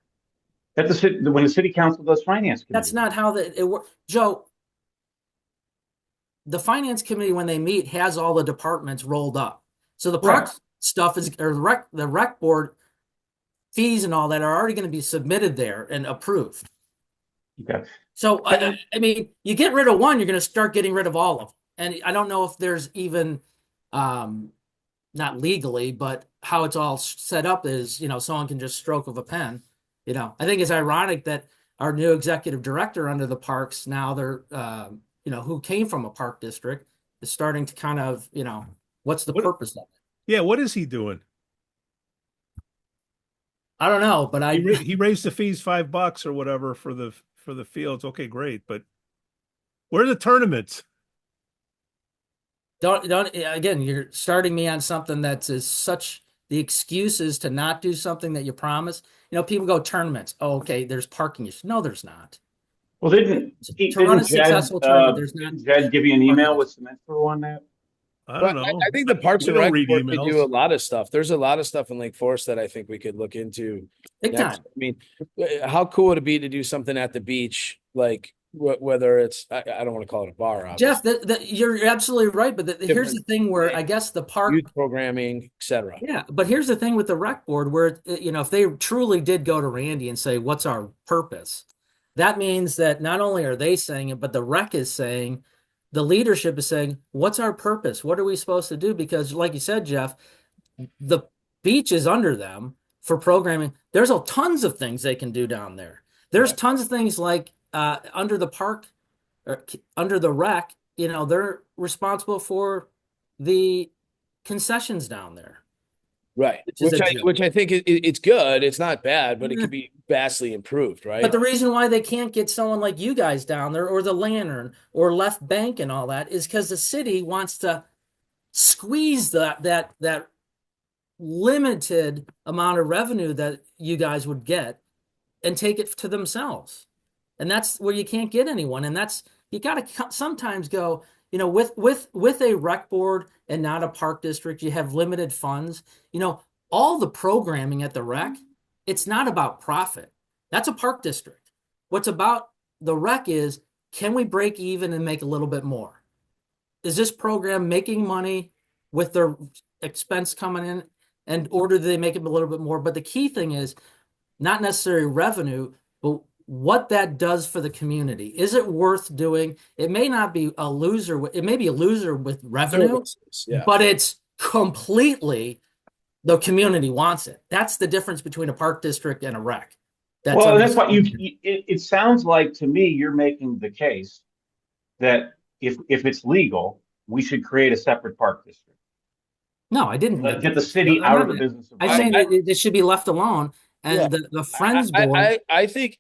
S10: At when the city council does finance committee.
S2: That's not how it works. Joe, the finance committee, when they meet, has all the departments rolled up. So the park stuff is, or the rec board fees and all that are already going to be submitted there and approved.
S10: Okay.
S2: So, I mean, you get rid of one, you're going to start getting rid of all of them. And I don't know if there's even, not legally, but how it's all set up is, someone can just stroke of a pen. I think it's ironic that our new executive director under the parks now, they're, who came from a park district, is starting to kind of, what's the purpose of it?
S1: Yeah, what is he doing?
S2: I don't know, but
S1: he raised the fees $5 or whatever for the fields. Okay, great, but where are the tournaments?
S2: Don't again, you're starting me on something that's such the excuses to not do something that you promise. People go tournaments. Oh, okay, there's parking issues. No, there's not.
S10: Well, didn't
S2: run a successful tournament, there's not
S10: Jed give you an email with some info on that?
S1: I don't know.
S11: I think the Parks
S1: We
S11: and
S1: don't
S11: Rec
S1: read
S11: board could
S1: emails.
S11: do a lot of stuff. There's a lot of stuff in Lake Forest that I think we could look into.
S2: Big
S11: next.
S2: time.
S11: I mean, how cool would it be to do something at the beach, like whether it's I don't want to call it a bar, obviously.
S2: Jeff, you're absolutely right. But here's the thing where I guess the park
S11: youth programming, etc.
S2: Yeah, but here's the thing with the rec board where, if they truly did go to Randy and say, what's our purpose? That means that not only are they saying it, but the rec is saying, the leadership is saying, what's our purpose? What are we supposed to do? Because like you said, Jeff, the beach is under them for programming. There's tons of things they can do down there. There's tons of things like under the park, or under the rec, they're responsible for the concessions down there.
S11: Right, which I think it's good. It's not bad, but it could be vastly improved, right?
S2: But the reason why they can't get someone like you guys down there, or the Lantern, or Left Bank, and all that, is because the city wants to squeeze that limited amount of revenue that you guys would get, and take it to themselves, and that's where you can't get anyone. And that's, you got to sometimes go. With a rec board and not a park district, you have limited funds. All the programming at the rec, it's not about profit. That's a park district. What's about the rec is, can we break even and make a little bit more? Is this program making money with their expense coming in, and or do they make it a little bit more? But the key thing is not necessarily revenue, but what that does for the community. Is it worth doing? It may not be a loser. It may be a loser with revenue, but it's completely, the community wants it. That's the difference between a park district and a rec.
S10: That's what it sounds like to me. You're making the case that if it's legal, we should create a separate park district.
S2: No, I didn't.
S10: Get the city out of the business.
S2: I'm saying it should be left alone. And the Friends board.
S11: I think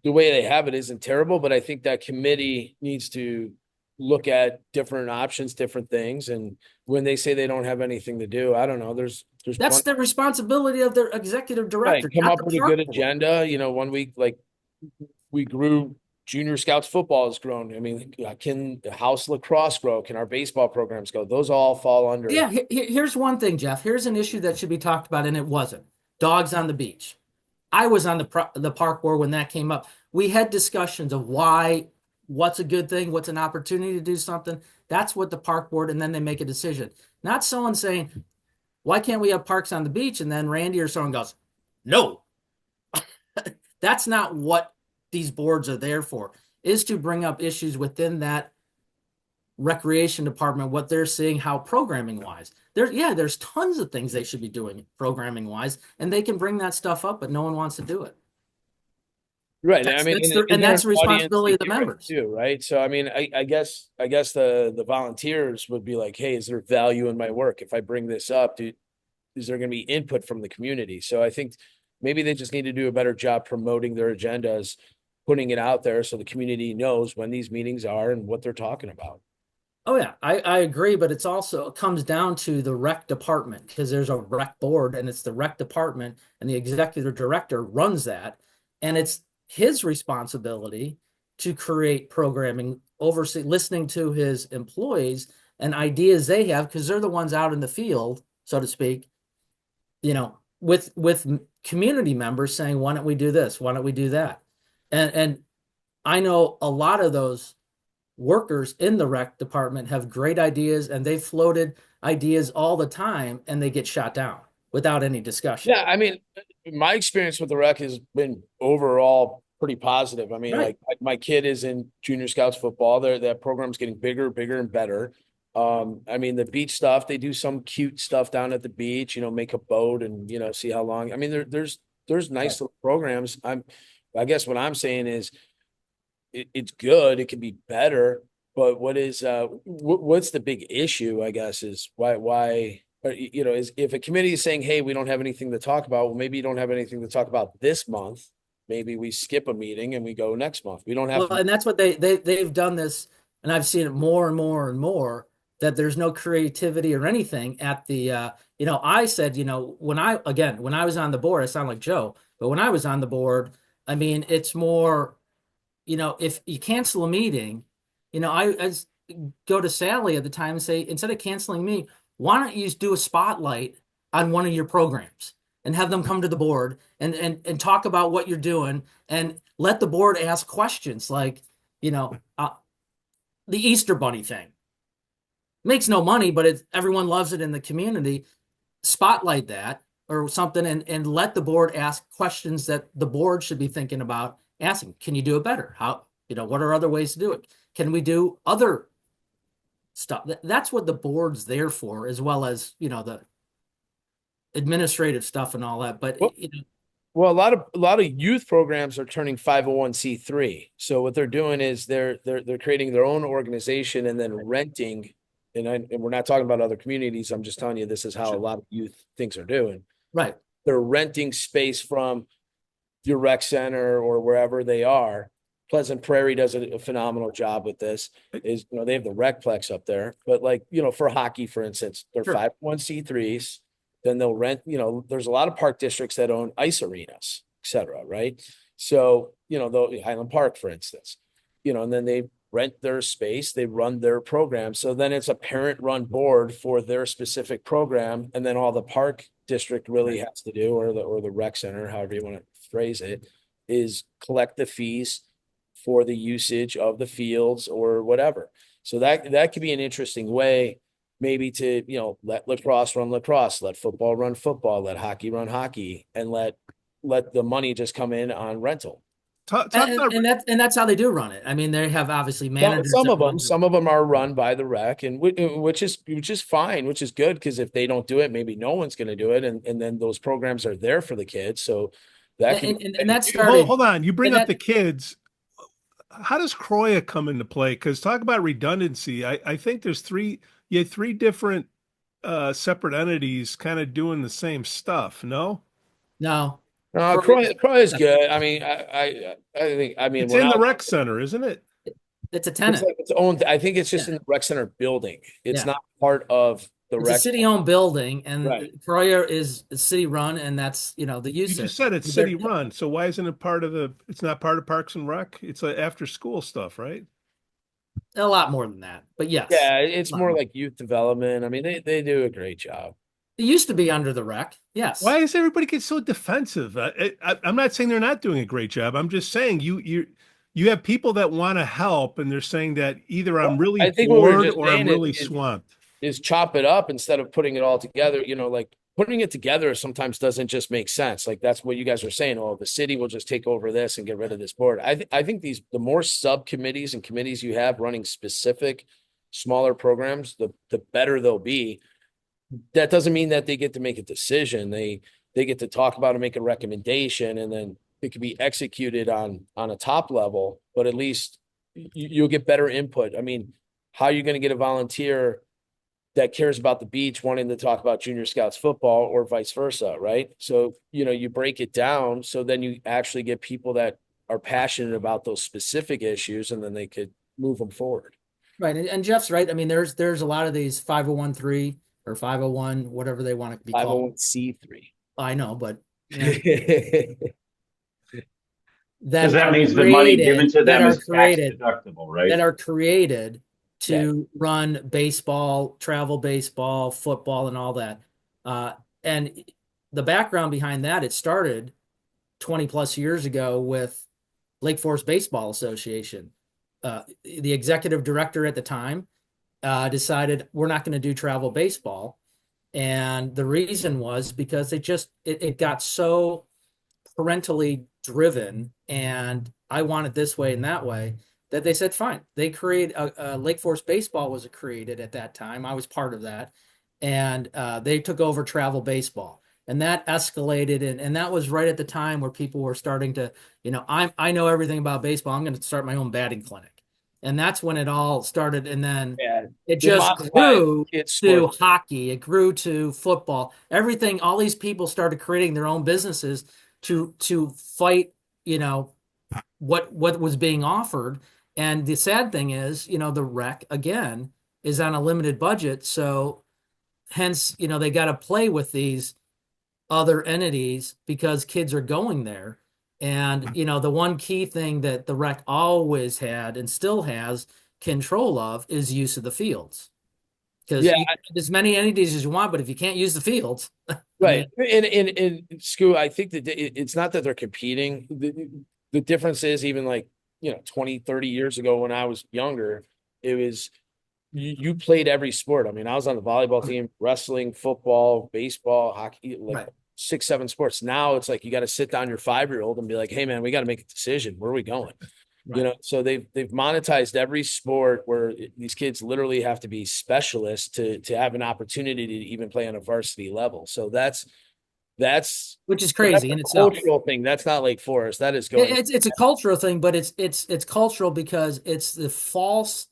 S11: the way they have it isn't terrible, but I think that committee needs to look at different options, different things. And when they say they don't have anything to do, I don't know. There's
S2: that's the responsibility of their executive director.
S11: Right. Come up with a good agenda. 1 week, like we grew. Junior Scouts football has grown. I mean, can house lacrosse grow? Can our baseball programs go? Those all fall under.
S2: Yeah. Here's one thing, Jeff. Here's an issue that should be talked about, and it wasn't. Dogs on the beach. I was on the park board when that came up. We had discussions of what's a good thing, what's an opportunity to do something. That's what the park board, and then they make a decision. Not someone saying, why can't we have parks on the beach? And then Randy or someone goes, no, that's not what these boards are there for, is to bring up issues within that recreation department, what they're seeing, how programming wise. There's tons of things they should be doing programming wise, and they can bring that stuff up, but no one wants to do it.
S11: Right.
S2: That's,
S11: I mean,
S2: that's
S11: and
S2: and that's the
S11: there's an audience
S2: responsibility of the
S11: to hear it
S2: members.
S11: too, right? So, I mean, I guess the volunteers would be like, hey, is there value in my work? If I bring this up, is there going to be input from the community? So I think maybe they just need to do a better job promoting their agendas, putting it out there so the community knows when these meetings are and what they're talking about.
S2: Oh yeah, I agree, but it comes down to the rec department, because there's a rec board and it's the rec department and the executive director runs that, and it's his responsibility to create programming, oversee, listening to his employees and ideas they have, because they're the ones out in the field, so to speak, with community members saying, why don't we do this? Why don't we do that? And I know a lot of those workers in the rec department have great ideas, and they've floated ideas all the time, and they get shot down without any discussion.
S11: Yeah, I mean, my experience with the rec has been overall pretty positive. I mean,
S2: Right.
S11: like my kid is in junior scouts football. That program's getting bigger and better. I mean, the beach stuff, they do some cute stuff down at the beach, make a boat and, see how long. I mean, there's nice little programs. I guess what I'm saying is it's good. It can be better, but what's the big issue, I guess, is why, is if a committee is saying, hey, we don't have anything to talk about, well, maybe you don't have anything to talk about this month. Maybe we skip a meeting and we go next month. We don't have
S2: Well, and that's what they've done this, and I've seen it more and more and more, that there's no creativity or anything at the, I said, when I was on the board, I sound like Joe, but when I was on the board, I mean, it's more, if you cancel a meeting, I go to Sally at the time and say, instead of canceling me, why don't you do a spotlight on one of your programs and have them come to the board and talk about what you're doing, and let the board ask questions like, the Easter Bunny thing. Makes no money, but everyone loves it in the community. Spotlight that or something, and let the board ask questions that the board should be thinking about asking. Can you do it better? How, what are other ways to do it? Can we do other stuff? That's what the board's there for, as well as, the administrative stuff and all that. But
S11: Well, a lot of youth programs are turning 501c3. So what they're doing is they're creating their own organization and then renting. And we're not talking about other communities. I'm just telling you, this is how a lot of youth things are doing.
S2: right.
S11: They're renting space from your rec center or wherever they are. Pleasant Prairie does a phenomenal job with this. Is they have the recplex up there, but for hockey, for instance, they're
S2: Sure.
S11: 501c3s. Then they'll rent. There's a lot of park districts that own ice arenas, et cetera, right? So the Highland Park, for instance, and then they rent their space, they run their program. So then it's a parent-run board for their specific program, and then all the park district really has to do, or the rec center, however you want to phrase it, is collect the fees for the usage of the fields or whatever. So that could be an interesting way, maybe to let lacrosse run lacrosse, let football run football, let hockey run hockey, and let the money just come in on rental.
S2: And that's how they do run it. I mean, they have obviously managers.
S11: Some of them are run by the rec, and which is fine, which is good, because if they don't do it, maybe no one's going to do it, and then those programs are there for the kids. So that
S2: and that started.
S1: Hold on, you bring
S2: and
S1: up the kids. How does CROYA come into play? Because talk about redundancy. I think there's three different separate entities kind of doing the same stuff. No.
S11: CROYA is good. I mean, I think,
S1: It's in the rec center, isn't it?
S2: It's a tenant.
S11: It's owned. I think it's just in the rec center building. It's not part of the
S2: It's
S11: rec.
S2: a city-owned building, and
S11: Right.
S2: CROYA is city-run, and that's the
S1: You
S2: use.
S1: just said it's city run, so why isn't it part of it's not part of Parks and Rec? It's after school stuff, right?
S2: A lot more than that, but yes.
S11: Yeah, it's more like youth development. I mean, they do a great job.
S2: It used to be under the rec. Yes.
S1: Why does everybody get so defensive? I'm not saying they're not doing a great job. I'm just saying you have people that want to help, and they're saying that either I'm really
S11: I think what we're
S1: bored
S11: just
S1: or I'm
S11: saying
S1: really
S11: is-
S1: swamped.
S11: is chop it up instead of putting it all together. You know, like putting it together sometimes doesn't just make sense. Like that's what you guys are saying. Oh, the city will just take over this and get rid of this board. I think the more subcommittees and committees you have running specific smaller programs, the better they'll be. That doesn't mean that they get to make a decision. They get to talk about and make a recommendation, and then it can be executed on a top level, but at least you'll get better input. I mean, how are you going to get a volunteer that cares about the beach wanting to talk about junior scouts football or vice versa, right? So, you know, you break it down so then you actually get people that are passionate about those specific issues, and then they could move them forward.
S2: Right. And Jeff's right. I mean, there's a lot of these 501(c)(3) or 501, whatever they want to be called.
S11: 501(c)(3).
S2: I know, but
S10: Because that means the money given to them is tax deductible, right?
S2: That are created to run baseball, travel baseball, football, and all that. And the background behind that, it started 20 plus years ago with Lake Forest Baseball Association. The executive director at the time decided we're not going to do travel baseball. And the reason was because it got so parentally driven, and I want it this way and that way, that they said, fine. They created Lake Forest Baseball was created at that time. I was part of that. And they took over travel baseball. And that escalated. And that was right at the time where people were starting to, you know, I know everything about baseball. I'm going to start my own batting clinic. And that's when it all started. And then it just grew to hockey. It grew to football. Everything, all these people started creating their own businesses to fight, you know, what was being offered. And the sad thing is, you know, the rec, again, is on a limited budget. So hence, you know, they got to play with these other entities because kids are going there. And, you know, the one key thing that the rec always had and still has control of is use of the fields. Because you can have as many entities as you want, but if you can't use the fields.
S11: Right. And Skoo, I think that it's not that they're competing. The difference is even like, you know, 20, 30 years ago when I was younger, it was, you played every sport. I mean, I was on the volleyball team, wrestling, football, baseball, hockey, like 6, 7 sports. Now it's like, you got to sit down your 5-year-old and be like, hey man, we got to make a decision. Where are we going? You know, so they've monetized every sport where these kids literally have to be specialists to have an opportunity to even play on a varsity level. So that's
S2: which is crazy in itself.
S11: Cultural thing. That's not Lake Forest. That is going.
S2: It's a cultural thing, but it's cultural because it's the false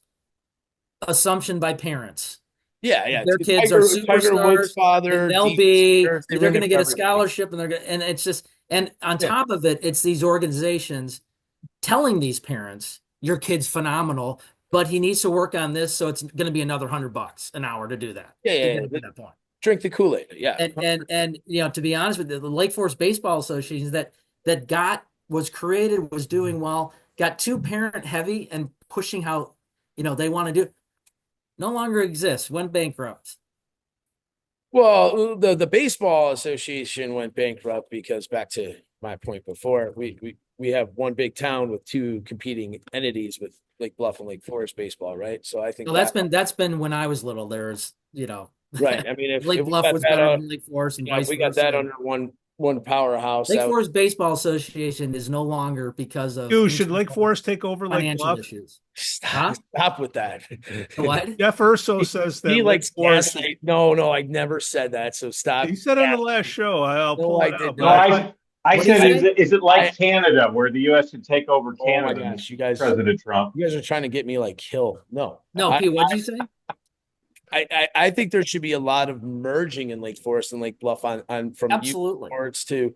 S2: assumption by parents.
S11: Yeah.
S2: Their kids are superstars. Father, they're going to get a scholarship, and it's just, and on top of it, it's these organizations telling these parents, your kid's phenomenal, but he needs to work on this, so it's going to be another $100 an hour to do that.
S11: Yeah.
S2: To that point.
S11: Drink the Kool-Aid. Yeah.
S2: And you know, to be honest with you, the Lake Forest Baseball Association was created, was doing well, got too parent heavy and pushing how, you know, they want to do, no longer exists, went bankrupt.
S11: Well, the Baseball Association went bankrupt because, back to my point before, we have one big town with 2 competing entities with Lake Bluff and Lake Forest baseball, right? So I think
S2: that's been when I was little. There's, you know,
S11: right. I mean, if
S2: Lake Bluff was better than Lake Forest, and
S11: we got that under one powerhouse.
S2: Lake Forest Baseball Association is no longer because of.
S1: Dude, should Lake Forest take over Lake Bluff?
S2: Issues.
S11: Stop with that.
S2: What?
S1: Jeff Urso says that.
S11: He likes Forest. No, I never said that. So stop.
S1: He said on the last show. I'll pull it up.
S10: No, I said, is it like Canada, where the U.S. should take over Canada?
S11: Oh my gosh, you guys,
S10: President Trump.
S11: You guys are trying to get me like killed. No,
S2: Pete, what'd you say?
S11: I think there should be a lot of merging in Lake Forest and Lake Bluff on from youth sports to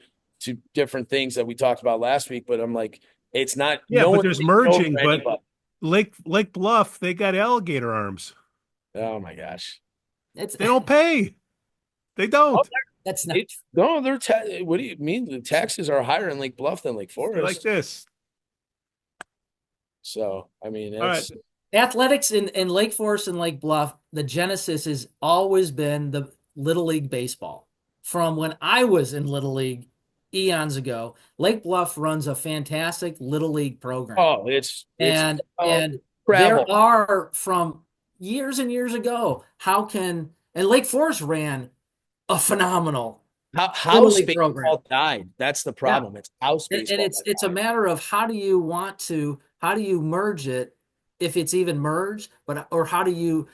S11: different things that we talked about last week. But I'm like, it's not.
S1: Yeah, but there's merging. But Lake Bluff, they got alligator arms.
S11: Oh my gosh,
S2: they
S1: don't pay. They don't.
S2: Oh, that's not.
S11: No, what do you mean? The taxes are higher in Lake Bluff than Lake Forest.
S1: Like this.
S11: So I mean,
S1: all right.
S2: Athletics in Lake Forest and Lake Bluff, the genesis has always been the Little League baseball. From when I was in Little League eons ago, Lake Bluff runs a fantastic Little League program.
S11: Oh, and
S2: there are, from years and years ago. And Lake Forest ran a phenomenal Little
S11: House
S2: League program.
S11: baseball died. That's the problem. It's house
S2: And
S11: baseball.
S2: it's a matter of how do you merge it, if it's even merged, or how do you,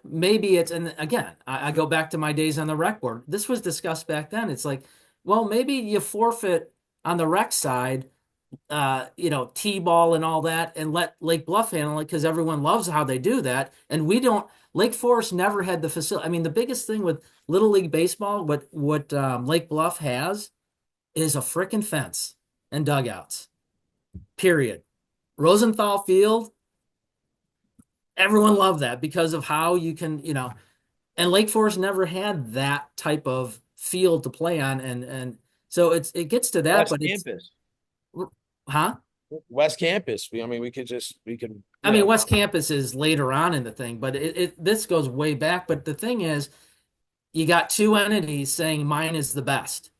S2: maybe it's, and again, I go back to my days on the rec board. This was discussed back then. It's like, well, maybe you forfeit on the rec side, T-ball and all that, and let Lake Bluff handle it, because everyone loves how they do that. And Lake Forest never had the facility. I mean, the biggest thing with Little League Baseball, what Lake Bluff has is a frickin' fence and dugouts, period. Rosenthal Field, everyone loved that because of how you can, and Lake Forest never had that type of field to play on. And so it gets to that,
S11: West
S2: but
S11: Campus.
S2: Huh?
S11: West Campus. I mean,
S2: West Campus is later on in the thing, but this goes way back. But the thing is, you got two entities saying mine is the best,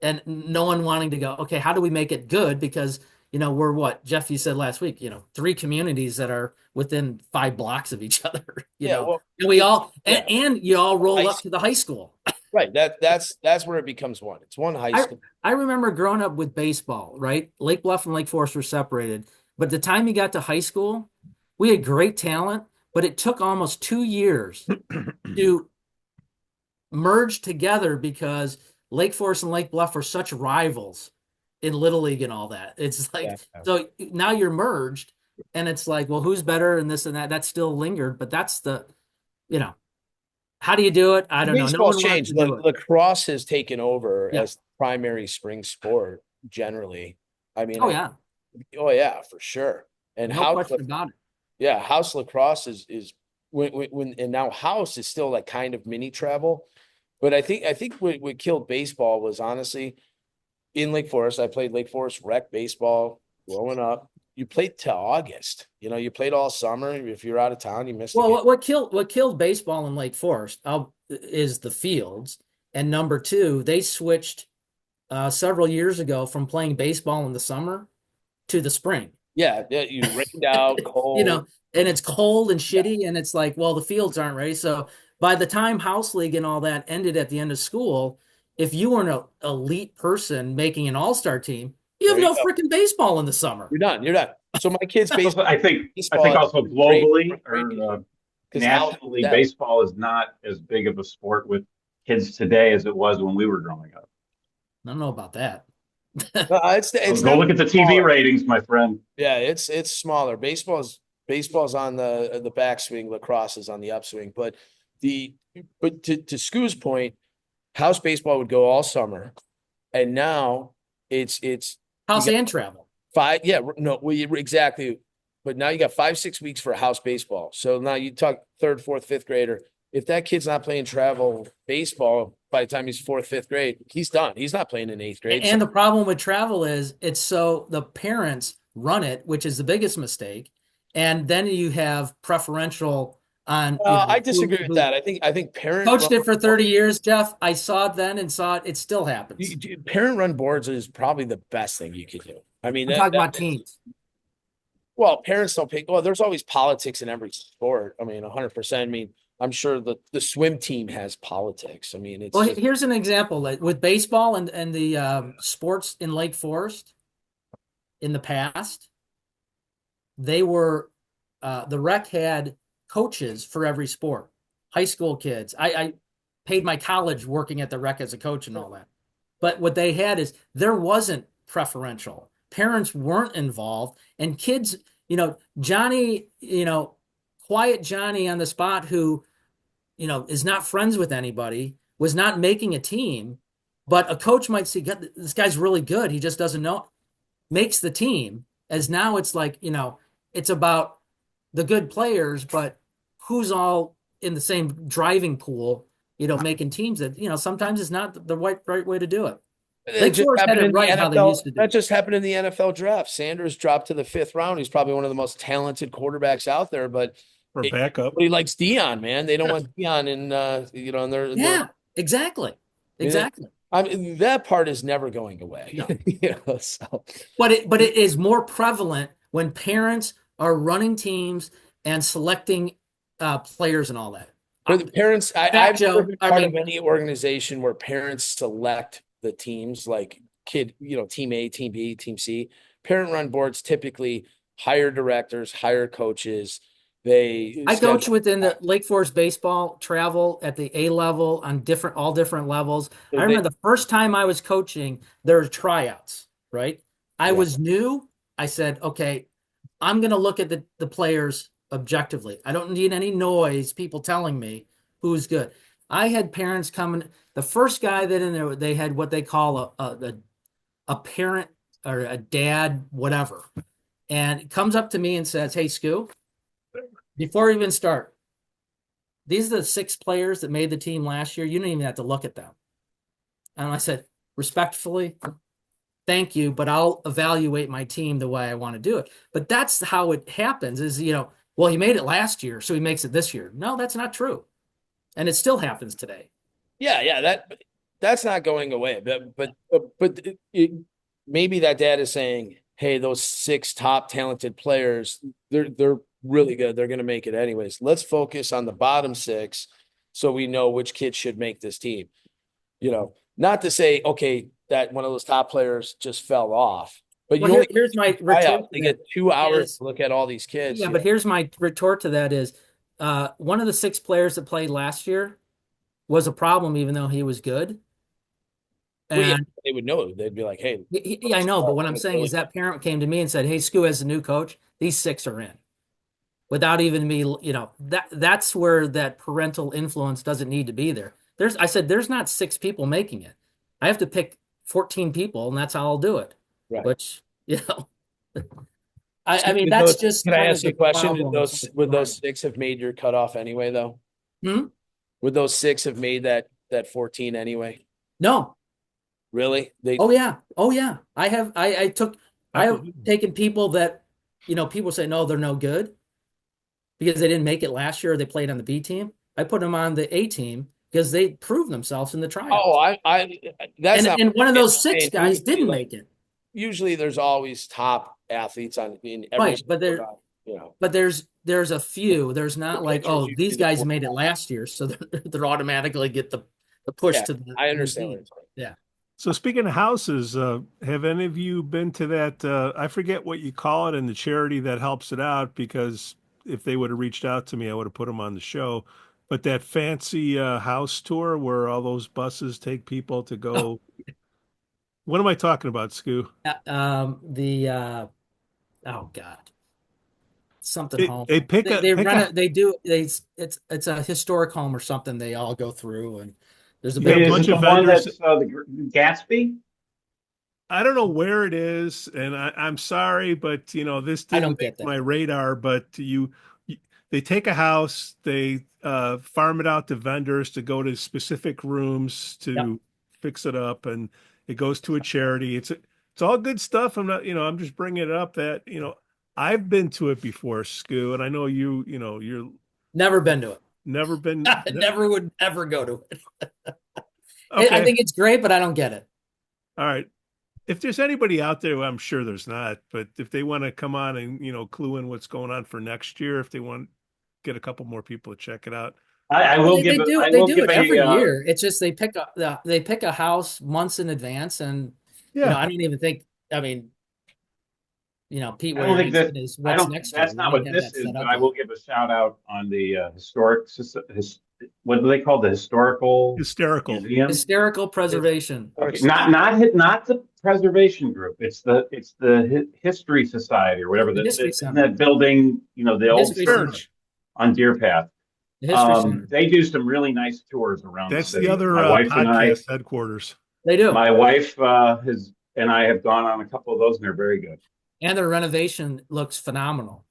S2: and no one wanting to go, okay, how do we make it good? Because, we're what, Jeff, you said last week, 3 communities that are within 5 blocks of each other,
S11: Well,
S2: and we all, and you all roll up to the high school.
S11: Right. That's where it becomes one. It's one high school.
S2: I remember growing up with baseball, right? Lake Bluff and Lake Forest were separated. But the time you got to high school, we had great talent, but it took almost 2 years to merge together because Lake Forest and Lake Bluff are such rivals in Little League and all that. It's like, so now you're merged, and it's like, well, who's better and this and that? That still lingered, but that's the, how do you do it? I don't know. No one
S11: changed. Lacrosse has taken over as primary spring sport generally. I mean, oh yeah, for sure. And
S2: no question about it.
S11: Yeah, house lacrosse is when and now house is still like kind of mini travel. But I think what killed baseball was honestly in Lake Forest. I played Lake Forest rec baseball growing up. You played till August. You played all summer. If you're out of town, you missed.
S2: Well, what killed baseball in Lake Forest is the fields, and number 2, they switched several years ago from playing baseball in the summer to the spring.
S11: Yeah, you rained out, cold.
S2: And it's cold and shitty, and it's like, well, the fields aren't ready. So by the time house league and all that ended at the end of school, if you were an elite person making an all-star team, you have no freaking baseball in the summer.
S11: You're done. So my kids' baseball.
S10: I think also globally or nationally, baseball is not as big of a sport with kids today as it was when we were growing up.
S2: I don't know about that.
S11: It's
S10: go look at the TV ratings, my friend.
S11: Yeah, it's smaller. Baseball's on the backswing. Lacrosse is on the upswing. But to Skoo's point, house baseball would go all summer, and now it's
S2: house and travel.
S11: Exactly. But now you got 5-6 weeks for house baseball. So now you talk 3rd, 4th, 5th grader. If that kid's not playing travel baseball by the time he's 4th, 5th grade, he's done. He's not playing in 8th grade.
S2: And the problem with travel is it's so the parents run it, which is the biggest mistake. And then you have preferential on.
S11: I disagree with that. I think parents
S2: coached it for 30 years, Jeff. I saw it then and saw it. It still happens.
S11: Parent run boards is probably the best thing you could do. I mean,
S2: I'm talking about teams.
S11: Well, parents don't pick. Well, there's always politics in every sport. I mean, 100%. I mean, I'm sure the swim team has politics. I mean,
S2: here's an example with baseball and the sports in Lake Forest. In the past, they were the rec had coaches for every sport. High school kids. I paid my college working at the rec as a coach and all that. But what they had is there wasn't preferential. Parents weren't involved, and kids, Johnny, quiet Johnny on the spot who, is not friends with anybody, was not making a team, but a coach might see, this guy's really good. He just doesn't know, makes the team. As now it's like, it's about the good players, but who's all in the same driving pool, making teams that, sometimes it's not the right way to do it.
S11: That just happened in the NFL draft. Sanders dropped to the 5th round. He's probably one of the most talented quarterbacks out there, but
S1: for backup,
S11: he likes Dion, man. They don't want Dion in, in their.
S2: Exactly.
S11: I mean, that part is never going away.
S2: No. But it is more prevalent when parents are running teams and selecting players and all that.
S11: For the parents,
S2: Back,
S11: I've
S2: Joe,
S11: never been
S2: I
S11: part
S2: mean-
S11: of any organization where parents select the teams, like team A, team B, team C. Parent-run boards typically hire directors, hire coaches.
S2: I coach within the Lake Forest baseball travel at the A level on all different levels. I remember the first time I was coaching, there were tryouts, right? I was new. I said, okay, I'm going to look at the players objectively. I don't need any noise, people telling me who's good. I had parents coming. The first guy that in there, they had what they call a parent or a dad, whatever. And it comes up to me and says, hey, Skoo, before we even start, these are the 6 players that made the team last year. You don't even have to look at them. And I said, respectfully, thank you, but I'll evaluate my team the way I want to do it. But that's how it happens is, well, he made it last year, so he makes it this year. No, that's not true. And it still happens today.
S11: Yeah, that's not going away. But maybe that dad is saying, hey, those 6 top talented players, they're really good. They're going to make it anyways. Let's focus on the bottom 6 so we know which kids should make this team. Not to say, okay, that one of those top players just fell off. But
S2: Well, here's my retort.
S11: They get 2 hours to look at all these kids.
S2: Yeah, but here's my retort to that is one of the 6 players that played last year was a problem, even though he was good. And
S11: Well, yeah, they would know. They'd be like, hey.
S2: Yeah, I know. But what I'm saying is that parent came to me and said, hey, Skoo, as the new coach, these 6 are in. Without even me, that's where that parental influence doesn't need to be there. I said, there's not 6 people making it. I have to pick 14 people, and that's how I'll do it.
S11: Right.
S2: Which, I mean, that's just.
S11: Can I ask you a question? Would those 6 have made your cutoff anyway, though? Would those 6 have made that 14 anyway?
S2: No.
S11: Really?
S2: Oh yeah. I have taken people that, people say, no, they're no good because they didn't make it last year or they played on the B team. I put them on the A team because they proved themselves in the trial.
S11: Oh, that's
S2: and one of those 6 guys didn't make it.
S11: Usually there's always top athletes in every
S2: right, but but there's a few. There's not like, oh, these guys made it last year, so they're automatically get the push to the.
S11: I understand.
S2: Yeah.
S1: So speaking of houses, have any of you been to that? I forget what you call it, and the charity that helps it out, because if they would have reached out to me, I would have put them on the show. But that fancy house tour where all those buses take people to go. Oh. What am I talking about, Skoo?
S2: Oh God, something home. It's a historic home or something. They all go through, and there's a big
S10: bunch of vendors. That's the Gatsby.
S1: I don't know where it is, and I'm sorry, but this didn't make my radar. But they take a house, they farm it out to vendors to go to specific rooms to fix it up, and it goes to a charity. It's all good stuff. I'm not, I'm just bringing it up that I've been to it before, Skoo, and I know you're
S2: never been to it.
S1: Never been.
S2: Never would ever go to it.
S1: Okay.
S2: I think it's great, but I don't get it.
S1: All right. If there's anybody out there, I'm sure there's not, but if they want to come on and, clue in what's going on for next year, if they want to get a couple more people to check it out.
S10: I will
S2: they
S10: give
S2: do
S10: it.
S2: They do it every year. It's just they pick a house months in advance, and I don't even think. I mean, Pete.
S10: I don't think that
S2: is what's next.
S10: That's not what this is. But I will give a shout out on the historic. What do they call the hysterical museum?
S2: Hysterical preservation.
S10: Okay. Not the preservation group. It's the history society or whatever. That building. The old church on Deerpath. They do some really nice tours around.
S1: That's
S10: the city.
S1: The other
S10: My wife and I,
S1: headquarters.
S2: They do.
S10: My wife and I have gone on a couple of those, and they're very good.
S2: And their renovation looks phenomenal.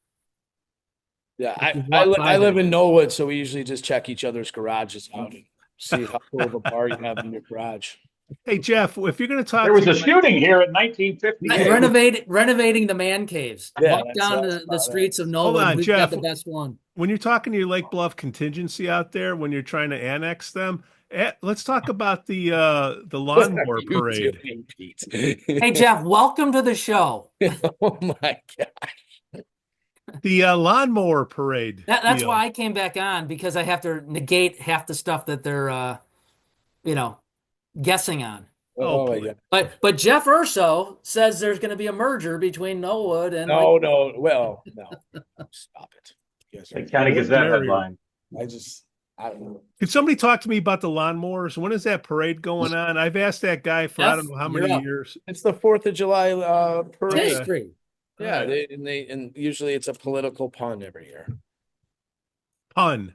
S11: Yeah, I live in Norwood, so we usually just check each other's garages out and see how cool of a bar you have in your garage.
S1: Hey Jeff, if you're going to talk,
S10: there was a shooting here in 1950.
S2: Renovating the man caves. Walk down the streets of Norwood.
S1: Hold on,
S2: We've
S1: Jeff,
S2: got the best one.
S1: When you're talking to your Lake Bluff contingency out there, when you're trying to annex them, let's talk about the lawnmower parade.
S2: Hey Jeff, welcome to the show.
S11: Oh my gosh.
S1: The lawnmower parade.
S2: That's
S1: deal.
S2: why I came back on, because I have to negate half the stuff that they're, guessing on.
S1: Oh,
S11: my
S1: please.
S11: God.
S2: But Jeff Urso says there's going to be a merger between Knollwood and
S11: No, well, no, stop it. Yes,
S10: Lake County Gazette headline.
S11: I don't know.
S1: Could somebody talk to me about the lawnmowers? When is that parade going on? I've asked that guy for I
S2: Jeff,
S1: don't know how
S2: you're
S1: many
S2: up.
S1: years.
S11: It's the 4th of July parade.
S2: history.
S11: Yeah,
S1: Alright.
S11: and usually it's a political pun every year.
S1: Pun.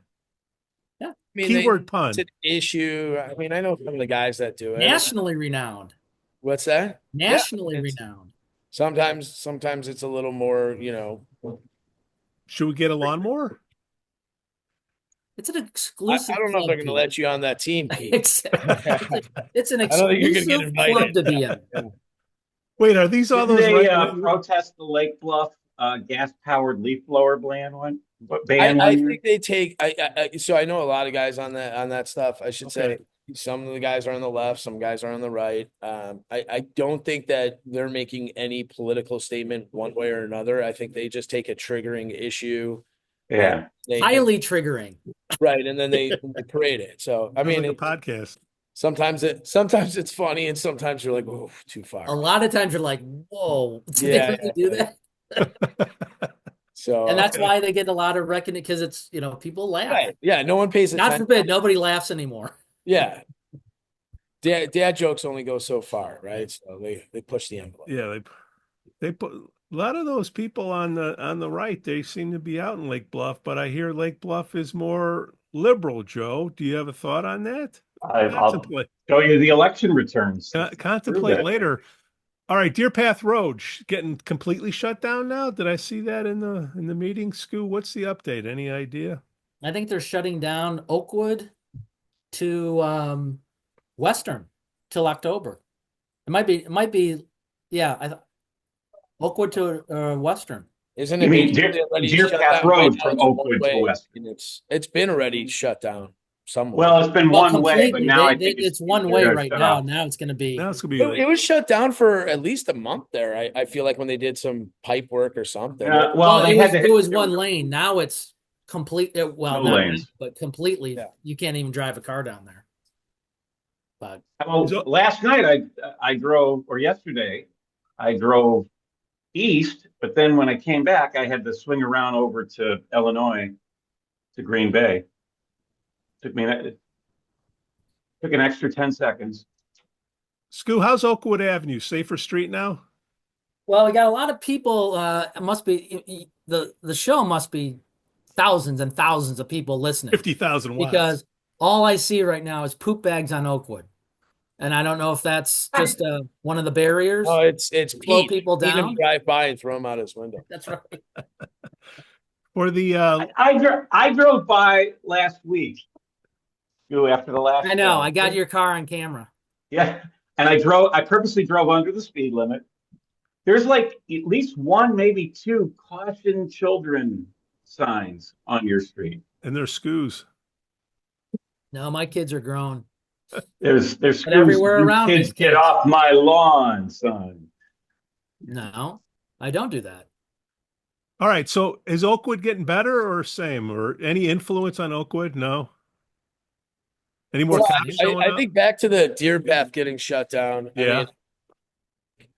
S11: I mean,
S1: Keyword pun.
S11: it's an issue. I mean, I know some of the guys that do it.
S2: Nationally renowned.
S11: What's that?
S2: Nationally
S11: it's-
S2: renowned.
S11: Sometimes it's a little more,
S1: Should we get a lawnmower?
S2: It's an
S11: I
S2: exclusive.
S11: don't know if
S2: club,
S11: they're going to
S2: Pete.
S11: let you on that team, Pete.
S2: It's an
S11: I don't think you're gonna get
S2: exclusive club
S11: invited.
S2: to be in.
S1: Wait, are these all
S10: Didn't
S1: those
S10: they
S1: right?
S10: protest the Lake Bluff gas-powered leaf blower ban one
S11: I
S10: year?
S11: think they take. So I know a lot of guys on that stuff. I should say some of the guys are on the left, some guys are on the right. I don't think that they're making any political statement one way or another. I think they just take a triggering issue.
S10: Yeah.
S2: Highly triggering.
S11: Right, and then they parade it. So I mean,
S1: like a podcast.
S11: sometimes it's funny, and sometimes you're like, oh, too far.
S2: A lot of times you're like, whoa, did
S11: Yeah,
S2: they really do that?
S11: So
S2: And that's why they get a lot of reckoning, because it's, people laugh.
S11: right, yeah, no one pays
S2: God
S11: attention.
S2: forbid, nobody laughs anymore.
S11: Yeah. Dad jokes only go so far, right? So they push the envelope.
S1: Yeah, they put a lot of those people on the right. They seem to be out in Lake Bluff, but I hear Lake Bluff is more liberal. Joe, do you have a thought on that?
S10: I'll show you the election returns.
S1: Contemplate later. All right, Deerpath Road getting completely shut down now. Did I see that in the meeting, Skoo? What's the update? Any idea?
S2: I think they're shutting down Oakwood to Western till October. It might be, yeah. Oakwood to Western.
S11: Isn't
S10: You
S11: it?
S10: mean
S11: already shut
S10: Deerpath
S11: down?
S10: Road
S11: Right
S10: from
S11: now, it's
S10: Oakwood
S11: one
S10: to
S11: way,
S10: Western?
S11: and it's been already shut down somewhere.
S10: Well, it's been one way, but
S2: completely.
S10: now I
S2: They-
S10: think
S2: it's one way
S10: gonna
S2: right
S10: shut
S2: now.
S10: off.
S2: Now it's going to be.
S1: Now it's gonna be
S11: it was shut down for at least a month there. I feel like when they did some pipe work or something.
S2: Well, it was one lane. Now it's complete. Well,
S10: No
S2: not
S10: lanes.
S2: lane, but completely.
S11: Yeah.
S2: You can't even drive a car down there. But
S10: Well, last night I drove, or yesterday, I drove east, but then when I came back, I had to swing around over to Illinois, to Green Bay. Took an extra 10 seconds.
S1: Skoo, how's Oakwood Avenue? Safer street now?
S2: well, we got a lot of people. It must be the show must be thousands and thousands of people listening
S1: 50,000 watts.
S2: because all I see right now is poop bags on Oakwood, and I don't know if that's just one of the barriers.
S11: Oh, it's
S2: Slow
S11: Pete.
S2: people
S11: Pete
S2: down.
S11: him drive by and throw him out his window.
S2: That's right.
S1: For the
S10: I drove by last week. After the last.
S2: I know. I got your car on camera.
S10: Yeah, and I purposely drove under the speed limit. There's like at least one, maybe two caution children signs on your street.
S1: and there's Skoos.
S2: No, my kids are grown.
S10: There's
S2: But everywhere
S10: "You
S2: around
S10: kids
S2: me,
S10: get
S2: kids."
S10: off my lawn sign.
S2: No, I don't do that.
S1: All right, so is Oakwood getting better or same, or any influence on Oakwood? No. Any more
S11: Well,
S1: cops showing
S11: I
S1: up?
S11: think back to the Deerpath getting shut down.
S1: Yeah.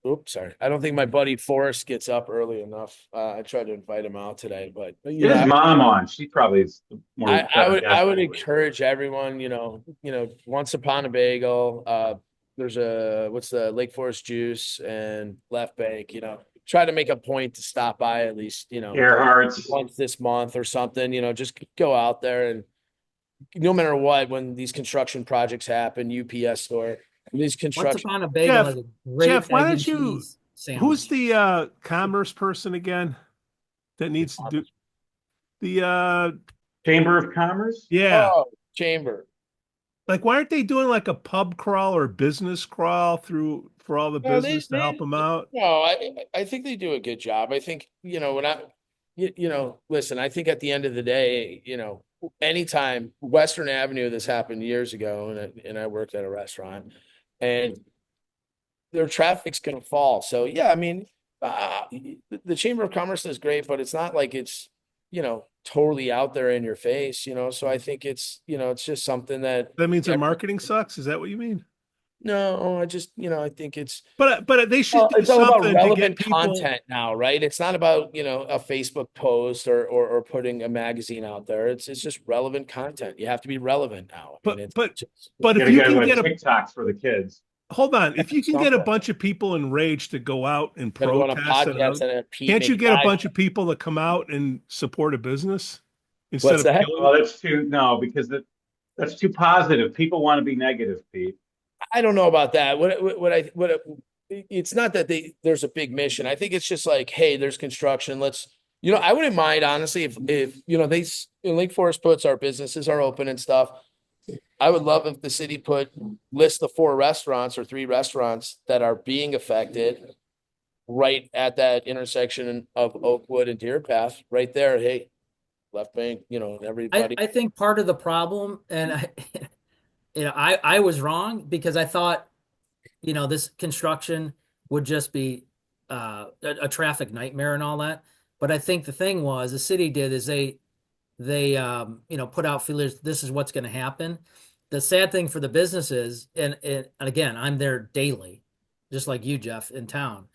S11: Oops, sorry. I don't think my buddy Forrest gets up early enough. I tried to invite him out today, but
S10: Get his mom on. She probably is more.
S11: I would encourage everyone, once upon a bagel, there's what's the Lake Forest Juice and Left Bank, try to make a point to stop by at least,
S10: Earhart's.
S11: once this month or something, just go out there and no matter what, when these construction projects happen, UPS store, these
S2: Once
S11: construction.
S2: upon a bagel
S1: Jeff,
S2: has a great
S1: Jeff, why
S2: egg
S1: don't
S2: and
S1: you-
S2: cheese sandwich.
S1: Who's the commerce person again that needs to do the
S10: Chamber of Commerce?
S1: yeah.
S11: Oh, chamber.
S1: Like, why aren't they doing like a pub crawl or business crawl for all the
S11: No, they-
S1: business to help them out?
S11: No, I think they do a good job. I think, listen, I think at the end of the day, anytime Western Avenue, this happened years ago and I worked at a restaurant and their traffic's going to fall. So yeah, I mean, The Chamber of Commerce is great, but it's not like it's, totally out there in your face, so I think it's, it's just something that.
S1: That means their marketing sucks? Is that what you mean?
S11: No, I just, I think it's.
S1: But they should do
S11: It's all about
S1: something to get
S11: relevant
S1: people.
S11: content now, right? It's not about, a Facebook post or putting a magazine out there. It's just relevant content. You have to be relevant now. I mean,
S1: But
S11: it's
S1: if you can get a
S10: TikToks for the kids.
S1: hold on, if you can get a
S11: Something.
S1: bunch of people enraged to go out and
S11: gonna go on a
S1: protest,
S11: podcast and Pete
S1: can't you
S11: make
S1: get a
S11: guys-
S1: bunch of people to come out and support a business instead
S11: What's
S1: of
S11: that?
S1: killing?
S10: Well, because that's too positive. People want to be negative, Pete.
S11: I don't know about that. It's not that there's a big mission. I think it's just like, hey, there's construction. Let's, I wouldn't mind honestly if Lake Forest puts our businesses are open and stuff. I would love if the city list the 4 restaurants or 3 restaurants that are being affected right at that intersection of Oakwood and Deerpath, right there. Hey, left bank, everybody.
S2: I think part of the problem, and I was wrong because I thought, this construction would just be a traffic nightmare and all that. But I think the thing was the city did is they put out feelers. This is what's going to happen. The sad thing for the businesses, and again, I'm there daily, just like you, Jeff, in town.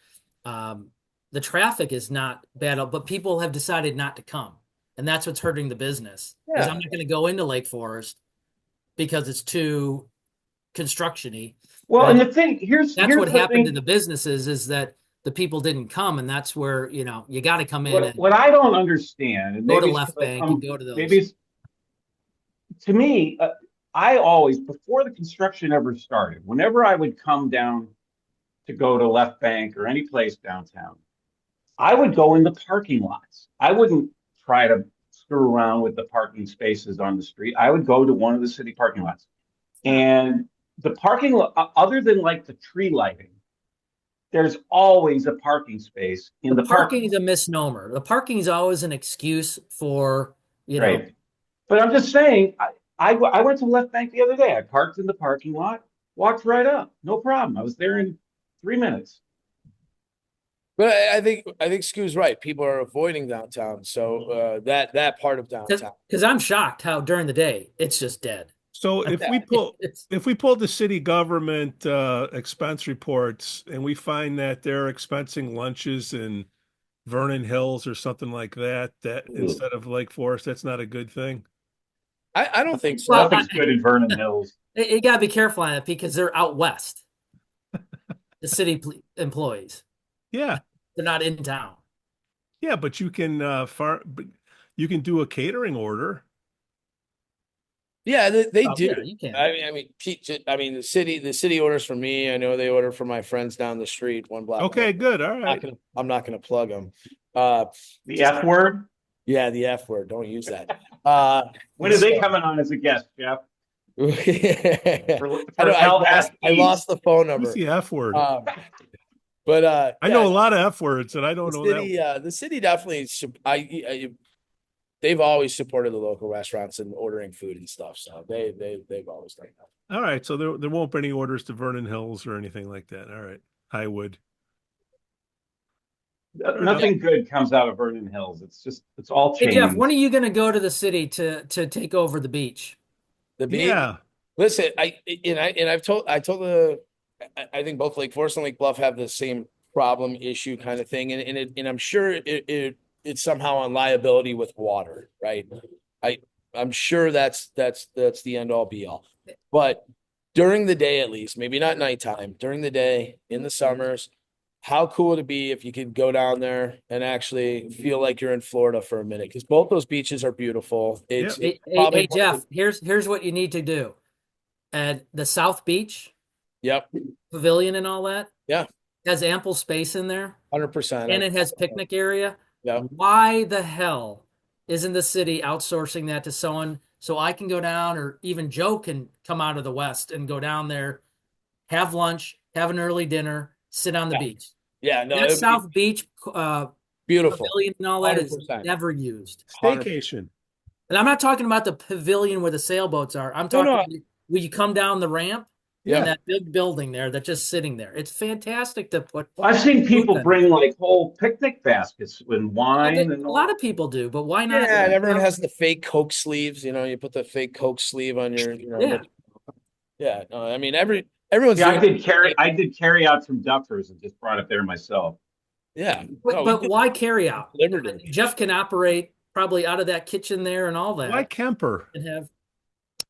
S2: The traffic is not bad, but people have decided not to come. And that's what's hurting the business. Because I'm not going to go into Lake Forest because it's too construction-y.
S10: Well,
S2: And
S10: and the thing here's
S2: what
S10: the
S2: happened to
S10: thing.
S2: the businesses is that the people didn't come, and that's where you got to come in and
S10: What I don't understand, and
S2: go to
S10: maybe
S2: Left Bank and go to those.
S10: maybe it's, to me, I always, before the construction ever started, whenever I would come down to go to Left Bank or any place downtown, I would go in the parking lots. I wouldn't try to screw around with the parking spaces on the street. I would go to one of the city parking lots. And the parking lot, other than like the tree lighting, there's always a parking space in the
S2: parking is a misnomer. The parking is always an excuse for
S10: Right. But I'm just saying, I went to Left Bank the other day. I parked in the parking lot, walked right up, no problem. I was there in 3 minutes.
S11: But I think Skoo's right. People are avoiding downtown. So that part of downtown.
S2: Because I'm shocked how during the day it's just dead.
S1: So if we pull the city government expense reports and we find that they're expensing lunches in Vernon Hills or something like that instead of Lake Forest, that's not a good thing.
S11: I don't think so.
S2: Well,
S10: Nothing's good in Vernon Hills.
S2: You got to be careful on it because they're out west. The city employees,
S1: Yeah.
S2: they're not in town.
S1: Yeah, but you can you can do a catering order.
S11: Yeah, they do.
S2: Yeah, you can.
S11: The city orders for me. I know they order for my friends down the street, one block.
S1: Okay, good. All right.
S11: I'm not gonna plug them.
S10: The F word?
S11: Yeah, the F word. Don't use that.
S10: When are they coming on as a guest, Jeff?
S11: I lost the phone number.
S1: What's the F word?
S11: But
S1: I know a lot of F words, and I don't know that.
S11: The city definitely. They've always supported the local restaurants and ordering food and stuff. So they've always done that.
S1: All right, so there won't be any orders to Vernon Hills or anything like that. All right, Highwood.
S10: Nothing good comes out of Vernon Hills. It's all
S2: Hey
S10: changed.
S2: Jeff, when are you going to go to the city to take over the beach?
S11: The beach.
S1: Yeah.
S11: Listen, I think both Lake Forest and Lake Bluff have the same problem issue kind of thing, and I'm sure it's somehow on liability with water, right? I'm sure that's the end all be all. But during the day, at least, maybe not nighttime, during the day in the summers, how cool would it be if you could go down there and actually feel like you're in Florida for a minute? Because both those beaches are beautiful.
S2: Hey,
S11: probably
S2: Jeff, here's what you need to do. At the South Beach
S11: Yep.
S2: Pavilion and all that,
S11: Yeah.
S2: has ample space in there,
S11: 100%.
S2: and it has picnic area.
S11: Yeah.
S2: Why the hell isn't the city outsourcing that to someone so I can go down, or even Joe can come out of the West and go down there, have lunch, have an early dinner, sit on the beach.
S11: Yeah. No.
S2: That South Beach
S11: Beautiful.
S2: pavilion and all that is
S11: 100%.
S2: never used.
S1: Staycation.
S2: And I'm not talking about the pavilion where the sailboats are. I'm talking where you come down the ramp in
S11: Yeah.
S2: that big building there that's just sitting there. It's fantastic to put.
S10: I've seen people
S2: food in.
S10: bring like whole picnic baskets with wine and
S2: A
S10: all.
S2: lot of people do, but why not?
S11: Yeah, and everyone has the fake Coke sleeves, you put the fake Coke sleeve on your,
S2: Yeah.
S11: Yeah, no, I mean, everyone's
S10: Yeah,
S11: doing,
S10: I did carry out from Duffers and just brought it there myself.
S11: yeah.
S2: But,
S11: No,
S2: but why carry out?
S11: Liberty.
S2: Jeff can operate probably out of that kitchen there and all that.
S1: Why Kemper?
S2: And have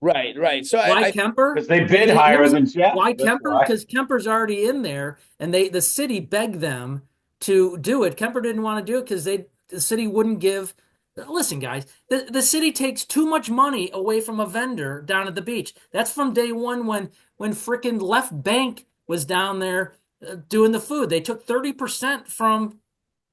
S11: Right. So
S2: why Kemper?
S10: Because they bid higher than Jeff.
S2: Why
S10: That's
S2: Kemper?
S10: why.
S2: Because Kemper's already in there, and the city begged them to do it. Kemper didn't want to do it because the city wouldn't give. Listen, guys, the city takes too much money away from a vendor down at the beach. That's from day one when frickin' Left Bank was down there doing the food. They took 30% from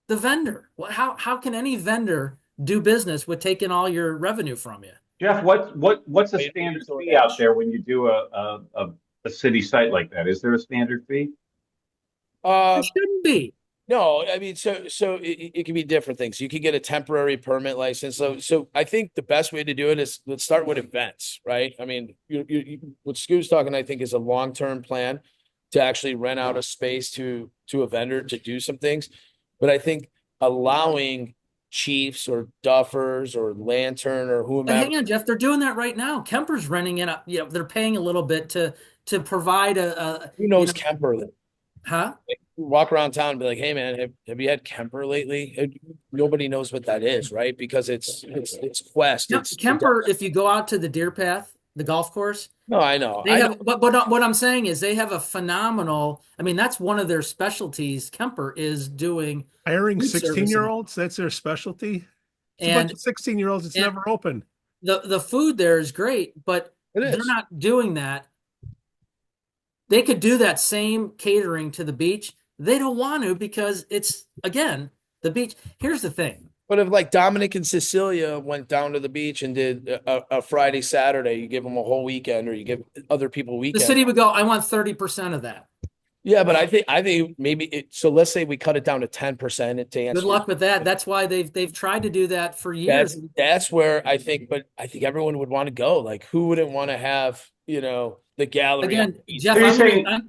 S2: the vendor. How can any vendor do business with taking all your revenue from you?
S10: Jeff, what's a standard fee out there when you do a city site like that? Is there a standard fee?
S2: There shouldn't be.
S11: No, I mean, so it can be different things. You can get a temporary permit license. So I think the best way to do it is let's start with events, right? I mean, what Skoo's talking, I think, is a long-term plan to actually rent out a space to a vendor to do some things. But I think allowing Chiefs or Duffers or Lantern or
S2: But
S11: whomever.
S2: hang on, Jeff. They're doing that right now. Kemper's renting it up. They're paying a little bit to provide a.
S11: Who knows Kemper?
S2: Huh?
S11: Walk around town and be like, hey man, have you had Kemper lately? Nobody knows what that is, right? Because it's Quest. It's
S2: Kemper. If you go out to the Deerpath, the golf course.
S11: No, I know.
S2: They have, but what I'm saying is they have a phenomenal. I mean, that's one of their specialties. Kemper is doing
S1: Hiring
S2: food service
S1: 16-year-olds, that's their specialty. It's a
S2: and
S1: bunch of 16-year-olds, it's
S2: and-
S1: never open.
S2: the food there is great, but
S11: It is.
S2: they're not doing that. They could do that same catering to the beach. They don't want to because it's, again, the beach. Here's the thing.
S11: But if like Dominic and Cecilia went down to the beach and did a Friday, Saturday, you give them a whole weekend, or you give other people
S2: The
S11: weekend.
S2: city would go, I want 30% of that.
S11: Yeah, but I think maybe so let's say we cut it down to 10% to answer.
S2: Good luck with that. That's why they've tried to do that for years.
S11: That's where I think everyone would want to go. Like, who wouldn't want to have, the gallery?
S2: Again, Jeff,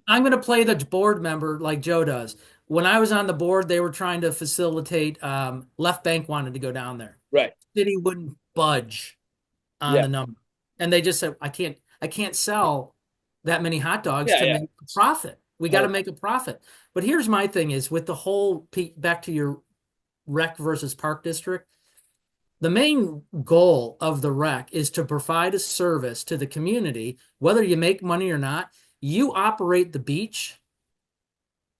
S2: I'm going to play the board member like Joe does. When I was on the board, they were trying to facilitate. Left Bank wanted to go down there.
S11: Right.
S2: City wouldn't budge on the number, and they just said, "I can't sell that many hot dogs to make a profit. We got to make a profit." But here's my thing: is with the whole back to your rec versus park district. The main goal of the rec is to provide a service to the community, whether you make money or not. You operate the beach.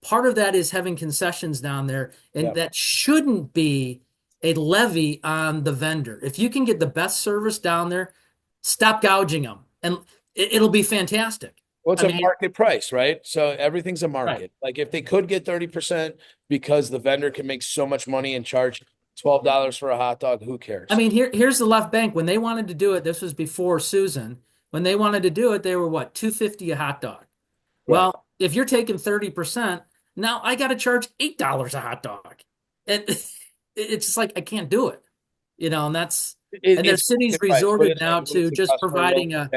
S2: Part of that is having concessions down there, and that shouldn't be a levy on the vendor. If you can get the best service down there, stop gouging them, and it'll be fantastic.
S11: Well, it's a market price, right? So everything's a market.
S2: Right.
S11: Like if they could get 30% because the vendor can make so much money and charge $12 for a hot dog, who cares?
S2: I mean, here's the Left Bank. When they wanted to do it, this was before Susan. When they wanted to do it, they were what, $2.50 a hot dog. Well, if you're taking 30%, now I got to charge $8 a hot dog. It's just like I can't do it, and that's and their city's resorted now to just providing a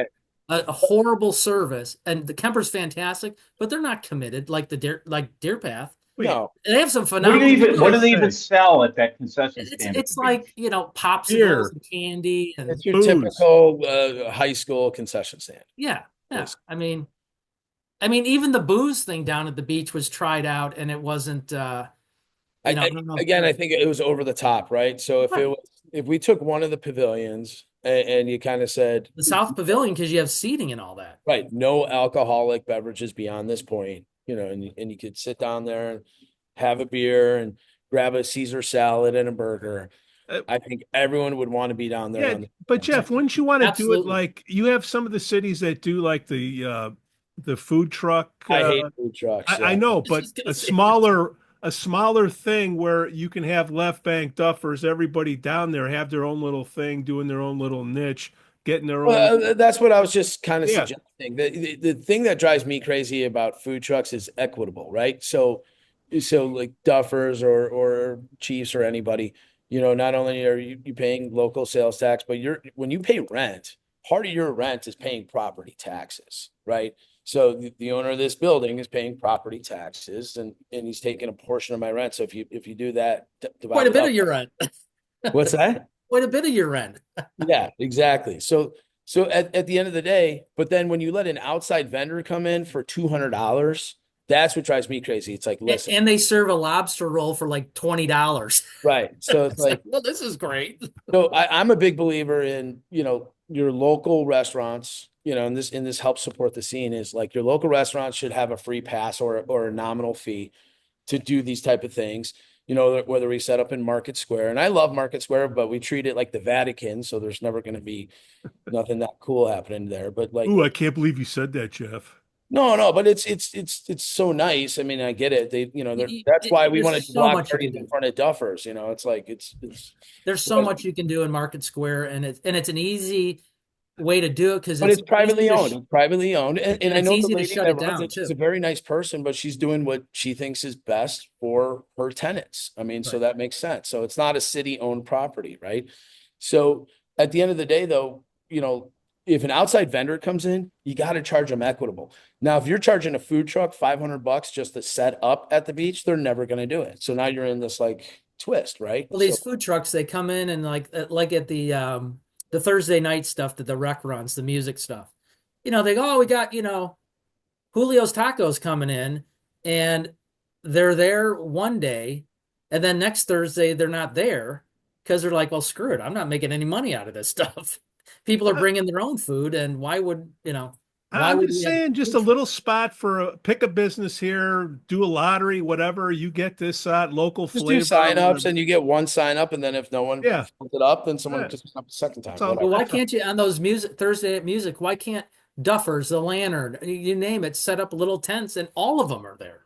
S2: horrible service. And the Kemper's fantastic, but they're not committed like Deerpath.
S11: No,
S2: they have some phenomenal.
S10: What do they even sell at that concession stand?
S2: It's like popsicles and candy and
S11: it's your typical high school concession stand.
S2: Yeah. I mean, even the booze thing down at the beach was tried out, and it wasn't. I don't know.
S11: Again, I think it was over the top, right? So if we took one of the pavilions and you kind of said
S2: the South Pavilion, because you have seating and all that,
S11: right? No alcoholic beverages beyond this point, and you could sit down there and have a beer and grab a Caesar salad and a burger. I think everyone would want to be down there.
S1: Yeah, but Jeff, wouldn't you want to do it like you have some of the cities that do like the food truck?
S11: I hate food trucks.
S1: I know, but a smaller thing where you can have Left Bank, Duffers, everybody down there have their own little thing, doing their own little niche, getting their own.
S11: Well, that's what I was just kind of suggesting. The thing that drives me crazy about food trucks is equitable, right? So like Duffers or Chiefs or anybody, not only are you paying local sales tax, but when you pay rent, part of your rent is paying property taxes, right? So the owner of this building is paying property taxes and he's taking a portion of my rent. So if you do that, divide
S2: Quite a
S11: it
S2: bit
S11: up.
S2: of your rent.
S11: What's that?
S2: Quite a bit of your rent.
S11: Yeah, exactly. So at the end of the day, but then when you let an outside vendor come in for $200, that's what drives me crazy. It's like, listen,
S2: And they serve a lobster roll for like $20.
S11: right. So it's like,
S2: well, this is great.
S11: so I'm a big believer in, your local restaurants, and this helps support the scene is like your local restaurants should have a free pass or a nominal fee to do these type of things. Whether we set up in Market Square, and I love Market Square, but we treat it like the Vatican, so there's never going to be nothing that cool happening there. But like,
S1: Ooh, I can't believe you said that, Jeff.
S11: no, but it's so nice. I mean, I get it. That's why we want to do
S2: so
S11: block
S2: much you
S11: parties
S2: can
S11: in
S2: do.
S11: front of Duffers. It's like it's
S2: There's so much you can do in Market Square, and it's an easy way to do it because
S11: but it's privately
S2: easy to
S11: owned. It's privately owned, and I
S2: it's
S11: know the
S2: easy to
S11: lady
S2: shut
S11: that
S2: it
S11: runs
S2: down,
S11: it. She's
S2: too.
S11: a very nice person, but she's doing what she thinks is best for her tenants. I mean, so that makes sense. So it's not a city-owned property, right? So at the end of the day, though, if an outside vendor comes in, you got to charge them equitable. Now, if you're charging a food truck $500 just to set up at the beach, they're never going to do it. So now you're in this like twist, right?
S2: Well, these food trucks, they come in and like at the Thursday night stuff that the rec runs, the music stuff. They go, oh, we got, Julio's Tacos coming in, and they're there one day, and then next Thursday they're not there because they're like, well, screw it, I'm not making any money out of this stuff. People are bringing their own food, and why would
S1: I'm
S2: we
S1: just
S2: have
S1: saying, just a little spot for pick a business here, do a lottery, whatever. You get this local
S11: Just
S1: flavor.
S11: do sign-ups and you get one sign-up, and then if no one
S1: Yeah.
S11: fills it up, then someone
S1: Yeah.
S11: just sign up the second time.
S1: So-
S11: whatever.
S2: Well, why can't you on those Thursday at music? Why can't Duffers, the Lantern, you name it, set up little tents and all of them are there?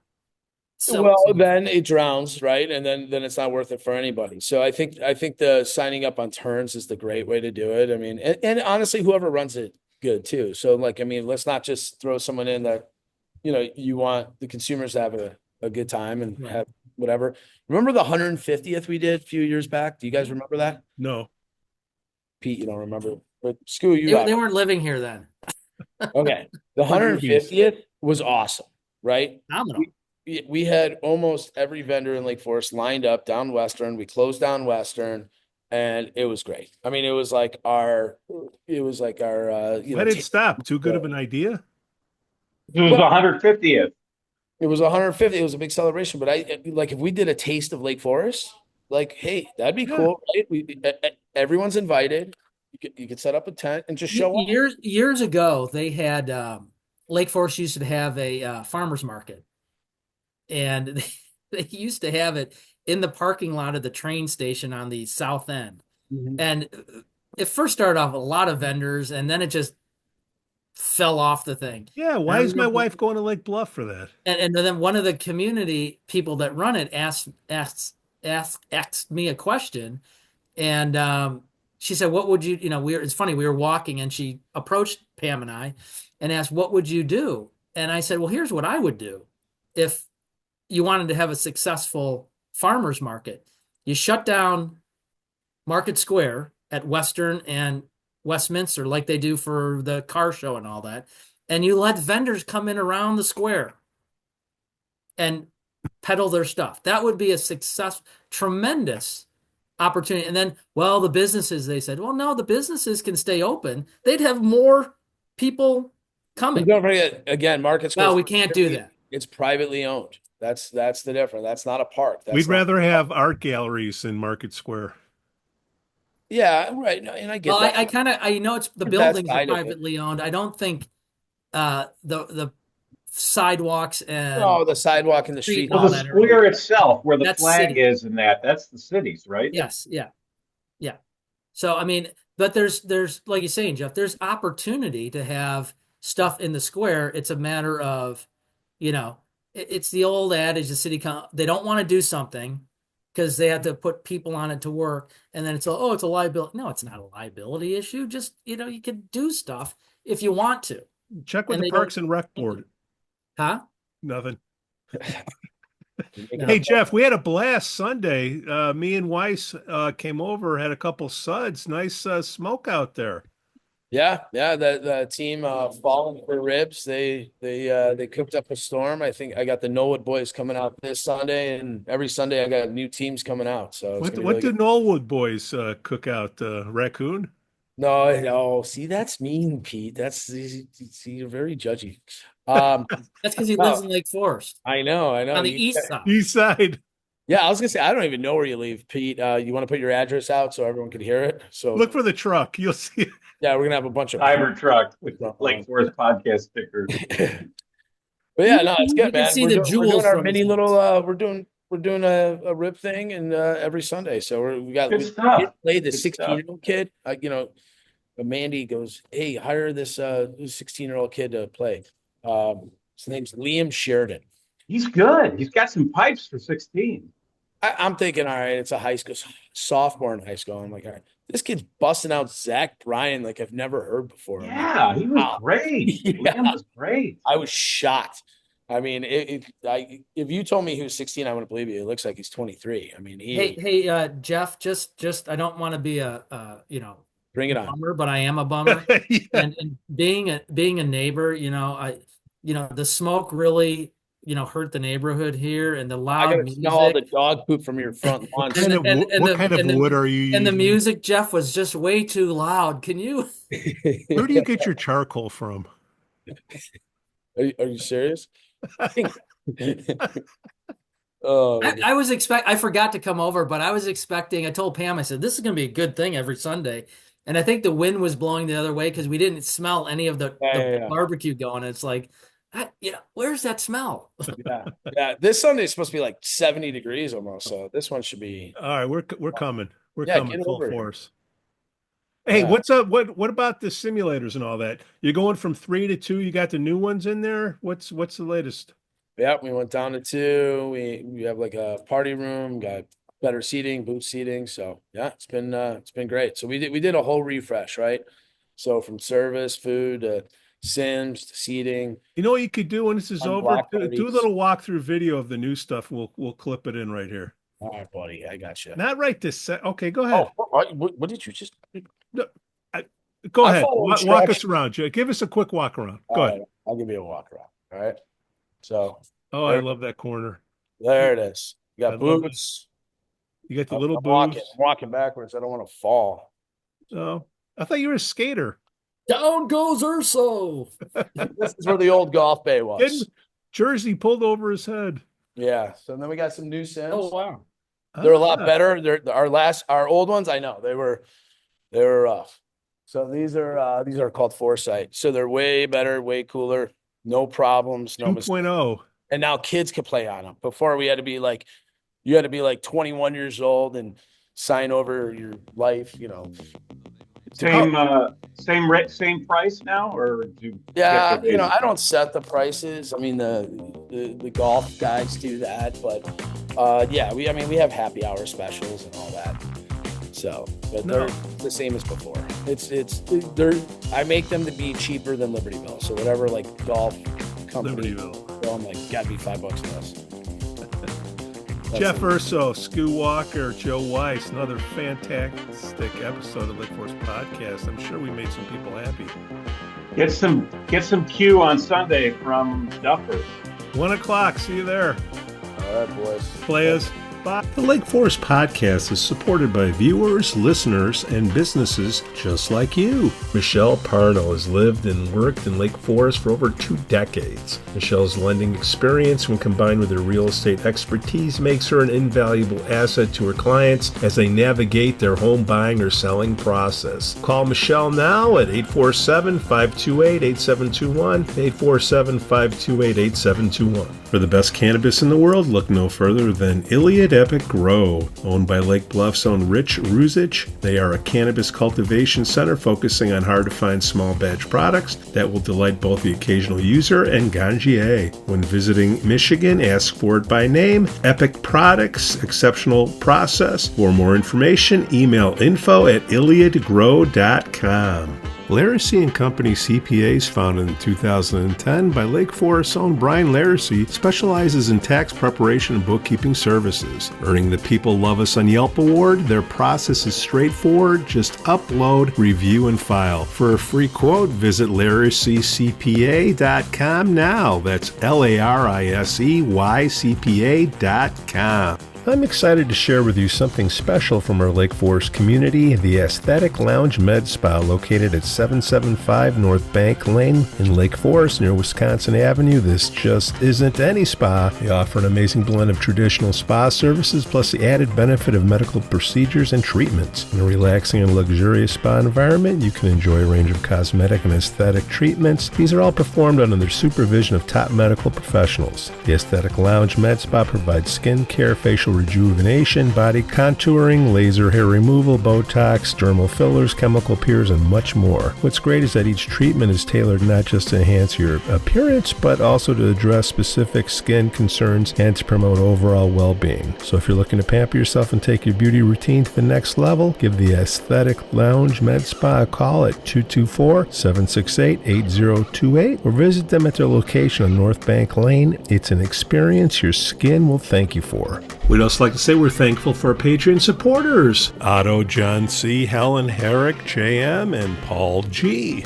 S11: Well, then it drowns, right? And then it's not worth it for anybody. So I think the signing up on turns is the great way to do it. I mean, and honestly, whoever runs it, good too. So like, I mean, let's not just throw someone in that, you want the consumers to have a good time and
S2: Right.
S11: have whatever. Remember the 150th we did a few years back? Do you guys remember that?
S1: No.
S11: Pete, you don't remember, but Skoo, you
S2: They weren't living here then.
S11: okay. The 150th was awesome, right?
S2: Phenomenal.
S11: We had almost every vendor in Lake Forest lined up down Western. We closed down Western, and it was great. I mean, it was like our
S1: Why did it stop? Too good of an idea?
S10: It was 150th.
S11: It was 150. It was a big celebration. But if we did a taste of Lake Forest, like, hey, that'd be cool, right? Everyone's invited. You could set up a tent and just show up.
S2: Years ago, they had Lake Forest used to have a farmer's market, and they used to have it in the parking lot of the train station on the south end.
S11: Mhm.
S2: And it first started off with a lot of vendors, and then it just fell off the thing.
S1: Yeah. Why is my wife going to Lake Bluff for that?
S2: And then one of the community people that run it asked me a question, and she said, "What would you? It's funny. We were walking, and she approached Pam and I, and asked, "What would you do?" And I said, "Well, here's what I would do if you wanted to have a successful farmers market. You shut down Market Square at Western and Westminster like they do for the car show and all that, and you let vendors come in around the square and peddle their stuff. That would be a tremendous opportunity." And then, well, the businesses, they said, well, no, the businesses can stay open. They'd have more people coming.
S11: And don't forget, again, Market Square.
S2: Well, we can't do that.
S11: It's privately owned. That's the difference. That's not a park.
S1: We'd rather have art galleries in Market Square.
S11: Yeah, right. No, and I get
S2: Well,
S11: that.
S2: I know it's the
S11: That
S2: buildings
S11: side
S2: are
S11: of it.
S2: privately owned. I don't think the sidewalks and
S11: No, the sidewalk and the
S2: Street
S11: street.
S10: Well,
S2: all
S10: the
S2: that
S10: square itself, where the
S2: That's
S10: flag
S2: city.
S10: is and that's the city's, right?
S2: yes, yeah. So I mean, but there's like you're saying, Jeff, there's opportunity to have stuff in the square. It's a matter of, it's the old adage, the city they don't want to do something because they have to put people on it to work, and then it's it's a liability. No, it's not a liability issue. Just you could do stuff if you want to.
S1: Check with
S2: And
S1: the
S2: they
S1: Parks
S2: don't-
S1: and Rec Board.
S2: Huh?
S1: Nothing.
S2: No.
S1: Hey, Jeff, we had a blast Sunday. Me and Weiss came over, had a couple suds. Nice smoke out there.
S11: Yeah, the team Falling for Ribs. They cooked up a storm. I think I got the Knollwood boys coming out this Sunday, and every Sunday I got new teams coming out. So it's gonna be
S1: What
S11: really
S1: do
S11: good.
S1: Knollwood boys cook out? Raccoon?
S11: No, see, that's mean, Pete. See, you're very judgy.
S2: That's because he lives
S11: No,
S2: in Lake Forest
S11: I know.
S2: on the
S11: You-
S2: east side.
S1: East side.
S11: Yeah, I was gonna say I don't even know where you live, Pete. You want to put your address out so everyone could hear it? So
S1: Look for the truck. You'll see it.
S11: yeah, we're gonna have a bunch of.
S10: Cybertruck with Lake Forest podcast stickers.
S11: But yeah, no, it's
S2: You
S11: good,
S2: can
S11: man.
S2: see
S11: We're
S2: the
S11: doing, we're doing
S2: jewels
S11: our
S2: from
S11: mini
S2: his
S11: little.
S2: house.
S11: We're doing a rib thing, and every Sunday. So
S10: Good
S11: we
S10: stuff.
S11: played the
S10: Good stuff.
S11: 16-year-old kid. Mandy goes, "Hey, hire this 16-year-old kid to play." His name's Liam Sheridan.
S10: He's good. He's got some pipes for 16.
S11: I'm thinking, all right, it's a high school sophomore in high school. I'm like, all right, this kid's busting out Zach Bryan like I've never heard before. I'm like,
S10: Yeah, he was
S11: wow.
S10: great.
S11: Yeah.
S10: Liam was great.
S11: I was shocked. I mean, if you told me he was 16, I wouldn't believe you. It looks like he's 23. I mean,
S2: Hey, Jeff, just I don't want to be a
S11: bring it on.
S2: bummer, but I am a bummer.
S1: Yeah.
S2: And being a neighbor, the smoke really, hurt the neighborhood here, and the
S11: I
S2: loud
S11: gotta
S2: music.
S11: smell all the dog poop from your front lawn.
S1: What kind of wood are you using?
S2: And the music, Jeff, was just way too loud. Can you?
S1: Where do you get your charcoal from?
S11: Are you serious? Oh,
S2: I forgot to come over, but I was expecting. I told Pam, I said, this is going to be a good thing every Sunday. And I think the wind was blowing the other way because we didn't smell any of the
S11: Yeah.
S2: barbecue going. It's like, where's that smell?
S11: yeah. This Sunday is supposed to be like 70 degrees almost. So this one should be.
S1: All right, we're coming. We're
S11: Yeah,
S1: coming
S11: get
S1: full
S11: over here.
S1: force. Hey,
S11: Yeah.
S1: what's up? What about the simulators and all that? You're going from 3 to 2. You got the new ones in there. What's the latest?
S11: Yeah, we went down to 2. We have like a party room, got better seating, booth seating. So yeah, it's been great. So we did a whole refresh, right? So from service, food, to sims, to seating.
S1: You know what you could do when this is
S11: On
S1: over?
S11: block
S1: Do a
S11: parties.
S1: little walkthrough video of the new stuff. We'll clip it in right here.
S11: All right, buddy, I got you.
S1: Not right this set. Okay, go ahead.
S11: What did you just?
S1: Go
S11: I
S1: ahead.
S11: follow
S1: Walk us
S11: instructions.
S1: around, Joe. Give us a quick walk around. Go
S11: All
S1: ahead.
S11: right, I'll give you a walk around. All right. So
S1: Oh, I love that corner.
S11: there it is. You
S1: I
S11: got
S1: love
S11: boots.
S1: You got the
S11: I'm
S1: little
S11: walking,
S1: booths.
S11: I'm walking backwards. I don't want to fall.
S1: Oh, I thought you were a skater.
S2: Down goes Urso.
S11: This is where the old golf bay was.
S1: Getting jersey pulled over his head.
S11: Yeah. So then we got some new sims.
S2: Oh wow.
S11: They're a lot
S1: Ah.
S11: better. Our old ones, I know they were rough. So these are called Foresight. So they're way better, way cooler, no problems, no mistakes.
S1: 2.0.
S11: And now kids can play on them. Before you had to be like 21 years old and sign over your life,
S10: Same price now, or do you
S11: Yeah,
S10: get the
S11: I don't set the prices. I mean, the golf guys do that, but yeah, we have happy hour specials and all that. So, but
S1: No.
S11: they're the same as before. I make them to be cheaper than Libertyville. So whatever like golf company,
S1: Libertyville.
S11: I'm like, gotta be $5 less.
S1: Jeff Urso, Skoo Walker, Joe Weiss, another fantastic episode of Lake Forest Podcast. I'm sure we made some people happy.
S10: Get some Q on Sunday from Duffers.
S1: 1 o'clock. See you there.
S11: All right, boys.
S1: Players. Bye. The Lake Forest Podcast is supported by viewers, listeners, and businesses just like you. Michelle Parno has lived and worked in Lake Forest for over 2 decades. Michelle's lending experience, when combined with her real estate expertise, makes her an invaluable asset to her clients as they navigate their home buying or selling process. Call Michelle now at 847-528-8721, 847-528-8721. For the best cannabis in the world, look no further than Iliad Epic Grow. Owned by Lake Bluff's own Rich Ruzich, they are a cannabis cultivation center focusing on hard-to-find small batch products that will delight both the occasional user and ganjier. When visiting Michigan, ask for it by name. Epic Products, exceptional process. For more information, email info@iliadgrow.com. Laracy & Company CPAs, founded in 2010 by Lake Forest's own Brian Laracy, specializes in tax preparation and bookkeeping services. Earning the People Love Us on Yelp award, their process is straightforward. Just upload, review, and file. For a free quote, visit laracycpa.com now. That's LARISEYCPA.com. I'm excited to share with you something special from our Lake Forest community, the Aesthetic Lounge Med Spa, located at 775 North Bank Lane in Lake Forest near Wisconsin Avenue. This just isn't any spa. They offer an amazing blend of traditional spa services plus the added benefit of medical procedures and treatments. In a relaxing and luxurious spa environment, you can enjoy a range of cosmetic and aesthetic treatments. These are all performed under the supervision of top medical professionals. The Aesthetic Lounge Med Spa provides skin care, facial rejuvenation, body contouring, laser hair removal, Botox, dermal fillers, chemical peels, and much more. What's great is that each treatment is tailored not just to enhance your appearance, but also to address specific skin concerns and to promote overall well-being. So if you're looking to pamper yourself and take your beauty routine to the next level, give the Aesthetic Lounge Med Spa a call at 224-768-8028 or visit them at their location on North Bank Lane. It's an experience your skin will thank you for. We'd also like to say we're thankful for our Patreon supporters, Otto, John C., Helen, Herrick, JM, and Paul G.